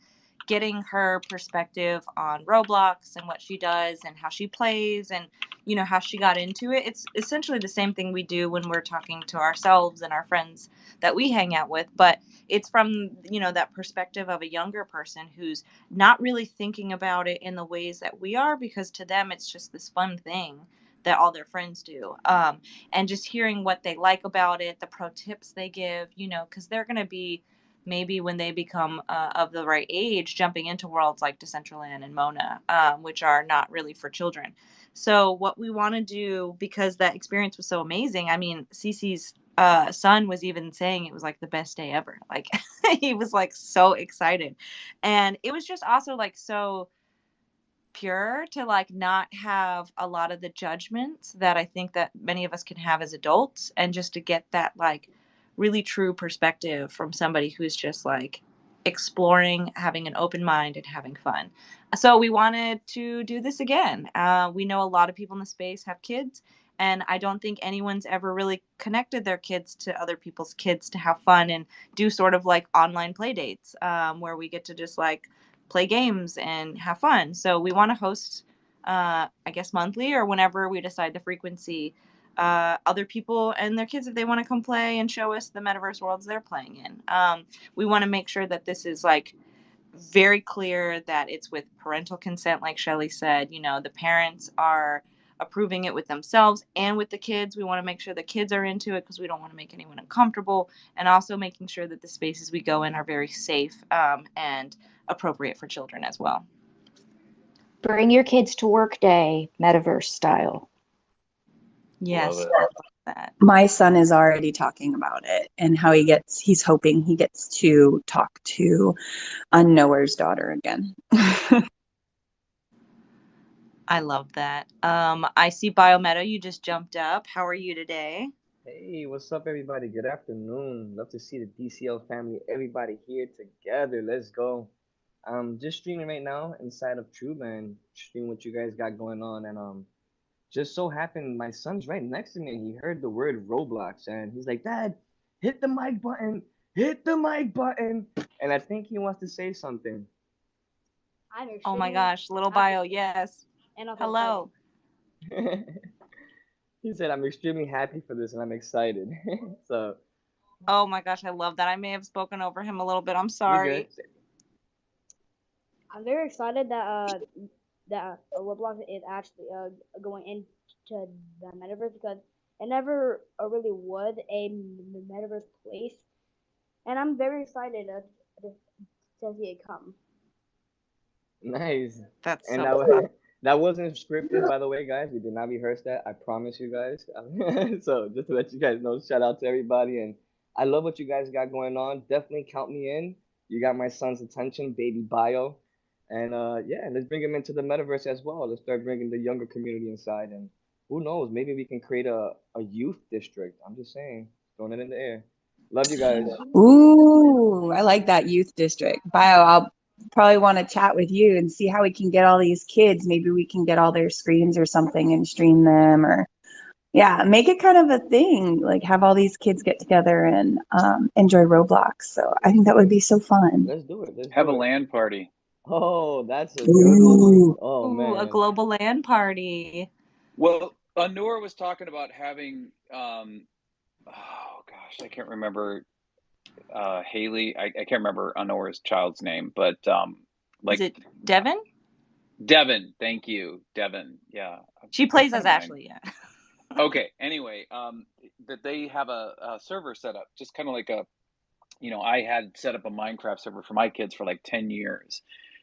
getting her perspective on Roblox and what she does and how she plays and, you know, how she got into it. It's essentially the same thing we do when we're talking to ourselves and our friends that we hang out with, but it's from, you know, that perspective of a younger person who's not really thinking about it in the ways that we are, because to them it's just this fun thing that all their friends do, and just hearing what they like about it, the pro tips they give, you know, because they're going to be maybe when they become of the right age jumping into worlds like Decentraland and Mona, which are not really for children. So what we want to do, because that experience was so amazing, I mean, Cece's son was even saying it was like the best day ever. Like he was like so excited. And it was just also like so pure to like not have a lot of the judgments that I think that many of us can have as adults, and just to get that like really true perspective from somebody who's just like exploring, having an open mind and having fun. So we wanted to do this again. We know a lot of people in the space have kids, and I don't think anyone's ever really connected their kids to other people's kids to have fun and do sort of like online play dates, where we get to just like play games and have fun. So we want to host, I guess, monthly or whenever we decide the frequency, other people and their kids, if they want to come play and show us the metaverse worlds they're playing in. We want to make sure that this is like very clear that it's with parental consent, like Shelly said. You know, the parents are approving it with themselves and with the kids. We want to make sure the kids are into it because we don't want to make anyone uncomfortable, and also making sure that the spaces we go in are very safe, and appropriate for children as well. Bring your kids to work day, metaverse style. Yes, Love it. I love that. My son is already talking about it and how he's hoping he gets to talk to Unknower's daughter again. I love that. I see Biometa, you just jumped up. How are you today? Hey, what's up, everybody? Good afternoon. Love to see the DCL family, everybody here together. Let's go. Just streaming right now inside of Trueland, streaming what you guys got going on, and just so happened my son's right next to me. He heard the word Roblox, and he's like, "Dad, hit the mic button, hit the mic button," and I think he wants to say something. I'm Oh my extremely gosh, little happy bio, yes. and also Hello. He said, "I'm extremely happy for this, and I'm excited." So Oh my gosh, I love that. I may have spoken over him a little bit. I'm you're good. sorry. I'm very excited that Roblox is actually going into the metaverse, because it never really was a metaverse place, and I'm very excited to see it come. Nice. That's And so that fun. that wasn't scripted, by the way, guys. We did not rehearse that. I promise you guys. So just to let you guys know, shout out to everybody. And I love what you guys got going on. Definitely count me in. You got my son's attention, baby bio. And yeah, let's bring him into the metaverse as well. Let's start bringing the younger community inside. And who knows, maybe we can create a youth district. I'm just saying, throwing it in the air. Love you guys. Ooh, I like that youth district. Bio, I'll probably want to chat with you and see how we can get all these kids. Maybe we can get all their screens or something and stream them, or yeah, make it kind of a thing, like have all these kids get together and enjoy Roblox. So I think that would be so fun. Let's do it. Let's Have a do it. LAN party. Oh, that's a good one. Ooh. Oh Ooh, a man. global LAN party. Well, Anur was talking about having, oh gosh, I can't remember Haley. I can't remember Anor's child's name, but Is like it Devin? Devin. Thank you, Devin. Yeah, She plays out as of mind. Ashley, yeah. Okay. Anyway, that they have a server set up, just kind of like a, I had set up a Minecraft server for my kids for like 10 years,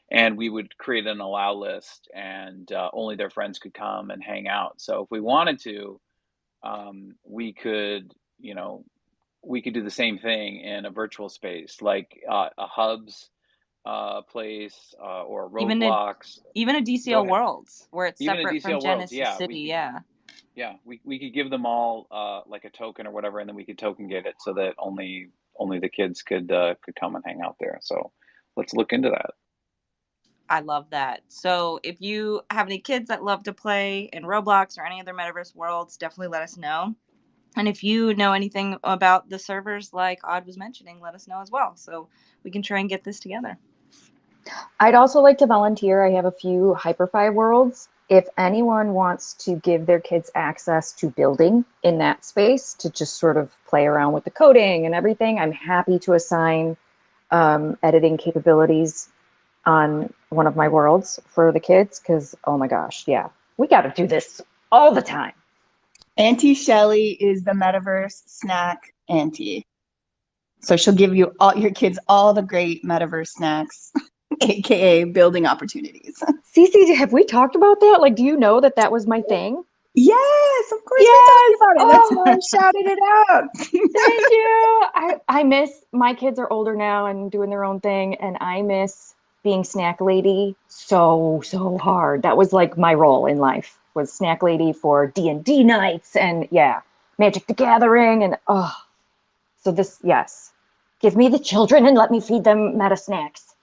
and we would create an allow list, and only their friends could come and hang out. So if we wanted to, we could, we could do the same thing in a virtual space, like a Hubs place, or Even a Roblox. even a Go DCL ahead. Worlds where it's Even a separate from DCL Worlds, Genesis yeah, City, yeah. Yeah, we could give them all like a token or whatever, and then we could token gate it so that only the kids could come and hang out there. So let's look into that. I love that. So if you have any kids that love to play in Roblox or any other metaverse worlds, definitely let us know. And if you know anything about the servers like Odd was mentioning, let us know as well, so we can try and get this together. I'd also like to volunteer. I have a few Hyperfi worlds. If anyone wants to give their kids access to building in that space to just sort of play around with the coding and everything, I'm happy to assign editing capabilities on one of my worlds for the kids, because, oh my gosh, yeah, we got to do this all the time. Auntie Shelly is the metaverse snack auntie. So she'll give you all your kids all the great metaverse snacks, aka building opportunities. Cece, have we talked about that? Like, do you know that that was my thing? Yes, of course we Yes. talked about it. That's why I shouted it out. Thank you. I miss, my kids are older now and doing their own thing, and I miss being snack lady so hard. That was like my role in life, was snack lady for D&D nights and yeah, Magic the Gathering and so this, yes. Give me the children and let me feed them meta snacks.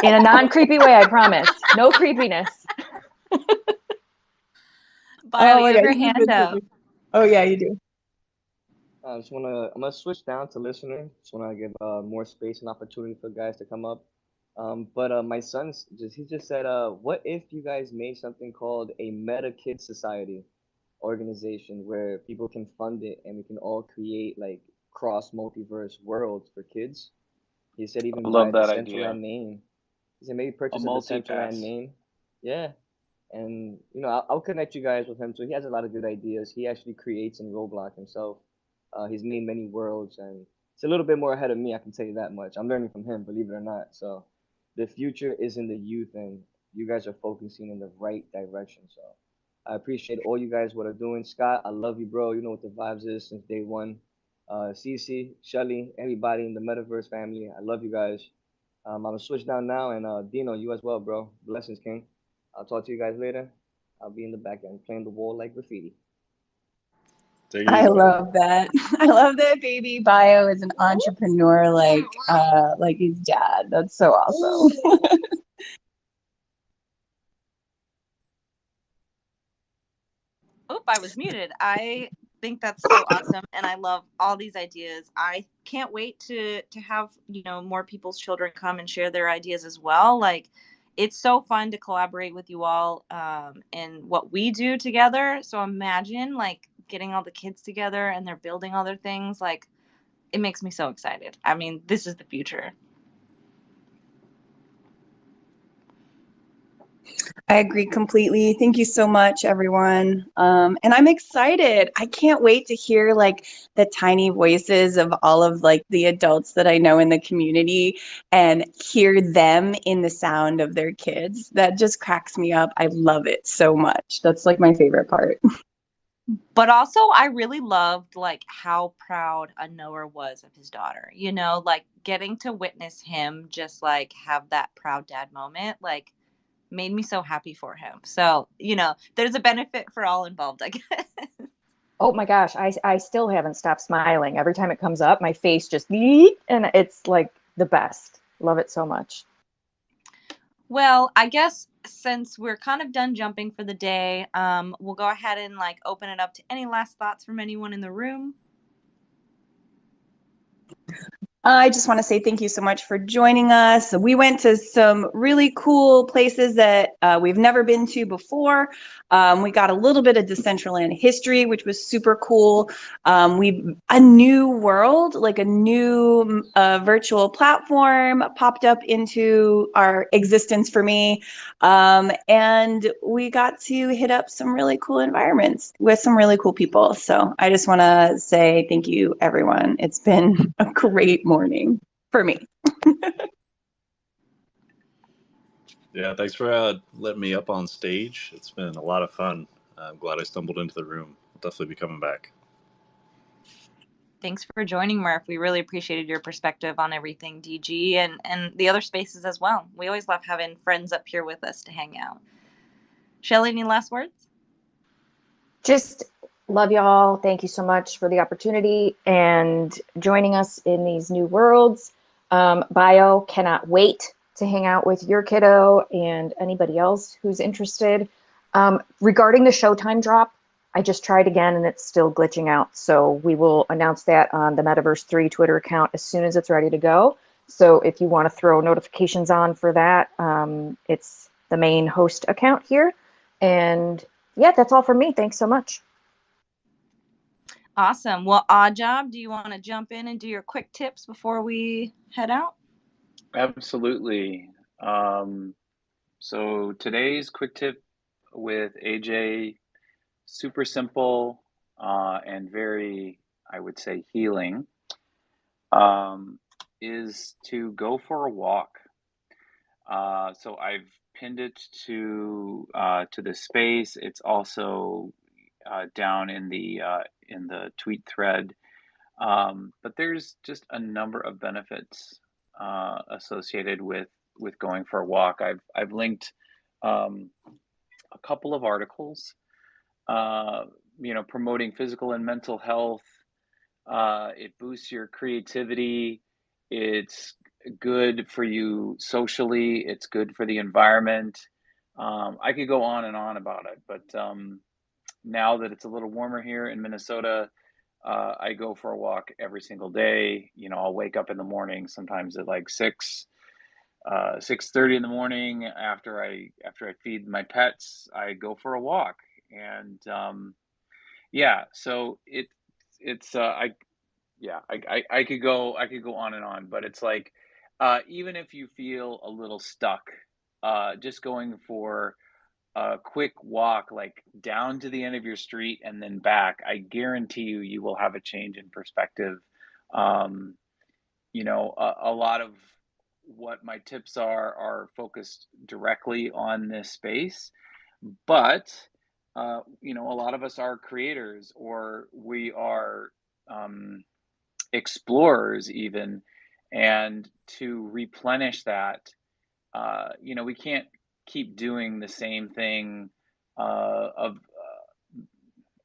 In a non-creepy way, I promise. No creepiness. Bio, Oh you my have God, your this has hand been such up. a... Oh yeah, you do. I'm gonna switch down to listener. Just wanna give more space and opportunity for guys to come up. But my son's he just said, what if you guys made something called a Meta Kid Society organization where people can fund it and we can all create like cross multiverse worlds for kids. He said I even buy love a that idea. Decentraland name. He said maybe A purchase a Decentraland multi-pass. name. Yeah. And I'll connect you guys with him too. He has a lot of good ideas. He actually creates in Roblox himself. He's made many worlds and it's a little bit more ahead of me, I can tell you that much. I'm learning from him, believe it or not. So the future is in the youth and you guys are focusing in the right direction. So I appreciate all you guys what are doing. Scott, I love you, bro. You know what the vibes is since day one. Cece, Shelly, everybody in the Metaverse family, I love you guys. I'm gonna switch down now, and Dino, you as well, bro. Blessings, King. I'll talk to you guys later. I'll be in the back end playing the wall like graffiti. Take it I easy, buddy. love that. I love that baby Bio is an entrepreneur like his dad. That's so awesome. Oop, I was muted. I think that's so awesome, and I love all these ideas. I can't wait to have more people's children come and share their ideas as well. Like, it's so fun to collaborate with you all in what we do together. So imagine like getting all the kids together and they're building all their things. Like, it makes me so excited. I mean, this is the future. I agree completely. Thank you so much, everyone. And I'm excited. I can't wait to hear like the tiny voices of all of like the adults that I know in the community and hear them in the sound of their kids. That just cracks me up. I love it so much. That's like my favorite part. But also, I really loved like how proud a knower was of his daughter. Like getting to witness him just like have that proud dad moment, like made me so happy for him. So, there's a benefit for all involved, I guess. Oh my gosh, I still haven't stopped smiling. Every time it comes up, my face just and it's like the best. Love it so much. Well, I guess since we're kind of done jumping for the day, we'll go ahead and like open it up to any last thoughts from anyone in the room. I just want to say thank you so much for joining us. We went to some really cool places that we've never been to before. We got a little bit of Decentraland history, which was super cool. A new world, like a new virtual platform popped up into our existence for me. And we got to hit up some really cool environments with some really cool people. So I just want to say thank you, everyone. It's been a great morning for me. Yeah, thanks for letting me up on stage. It's been a lot of fun. I'm glad I stumbled into the room. I'll definitely be coming back. Thanks for joining, Murph. We really appreciated your perspective on everything DG and the other spaces as well. We always love having friends up here with us to hang out. Shelly, any last words? Just love y'all. Thank you so much for the opportunity and joining us in these new worlds. Bio, cannot wait to hang out with your kiddo and anybody else who's interested. Regarding the Showtime drop, I just tried again and it's still glitching out. So we will announce that on the Metaverse 3 Twitter account as soon as it's ready to go. So if you want to throw notifications on for that, it's the main host account here. And yeah, that's all for me. Thanks so much. Awesome. Well, Odd Job, do you want to jump in and do your quick tips before we head out? Absolutely. So today's quick tip with AJ, super simple and very, I would say, healing, is to go for a walk. So I've pinned it to the space. It's also down in the tweet thread. But there's just a number of benefits associated with going for a walk. I've linked a couple of articles, promoting physical and mental health. It boosts your creativity. It's good for you socially. It's good for the environment. I could go on and on about it, but now that it's a little warmer here in Minnesota, I go for a walk every single day. I'll wake up in the morning, sometimes at like 6:30 in the morning. After I feed my pets, I go for a walk, and yeah. So it's I could go on and on, but it's like, even if you feel a little stuck, just going for a quick walk, like down to the end of your street and then back, I guarantee you will have a change in perspective. Um, a lot of what my tips are focused directly on this space, but a lot of us are creators, or we are explorers even, and to replenish that, we can't keep doing the same thing, of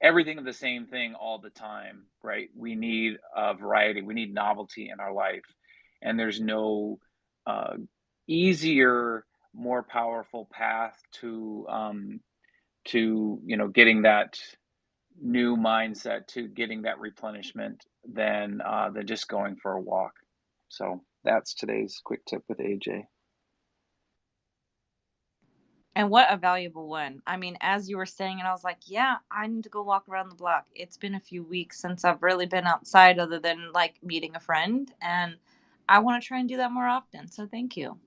everything of the same thing all the time, right? We need a variety, we need novelty in our life, and there's no uh, easier, more powerful path to getting that new mindset, to getting that replenishment, than just going for a walk. So that's today's quick tip with AJ. And what a valuable one. I mean, as you were saying it, I was like, yeah, I need to go walk around the block. It's been a few weeks since I've really been outside other than like meeting a friend, and I want to try and do that more often. So thank you.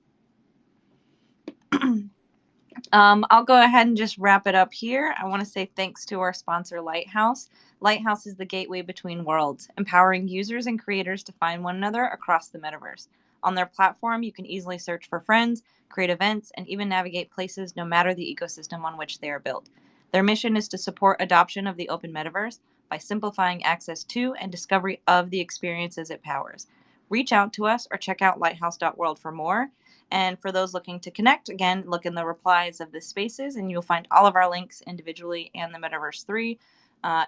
I'll go ahead and just wrap it up here. I want to say thanks to our sponsor, Lighthouse. Lighthouse is the gateway between worlds, empowering users and creators to find one another across the metaverse. On their platform, you can easily search for friends, create events, and even navigate places no matter the ecosystem on which they are built. Their mission is to support adoption of the open metaverse by simplifying access to and discovery of the experiences it powers. Reach out to us or check out Lighthouse.world for more. And for those looking to connect, again, look in the replies of the spaces and you'll find all of our links individually and the Metaverse 3.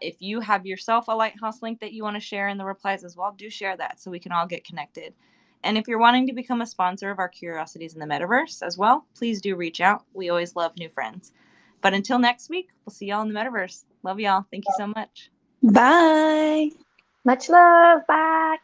If you have yourself a Lighthouse link that you want to share in the replies as well, do share that so we can all get connected. And if you're wanting to become a sponsor of our Curiosities in the Metaverse as well, please do reach out. We always love new friends. But until next week, we'll see y'all in the Metaverse. Love y'all. Thank you so much. Bye. Much love. Bye.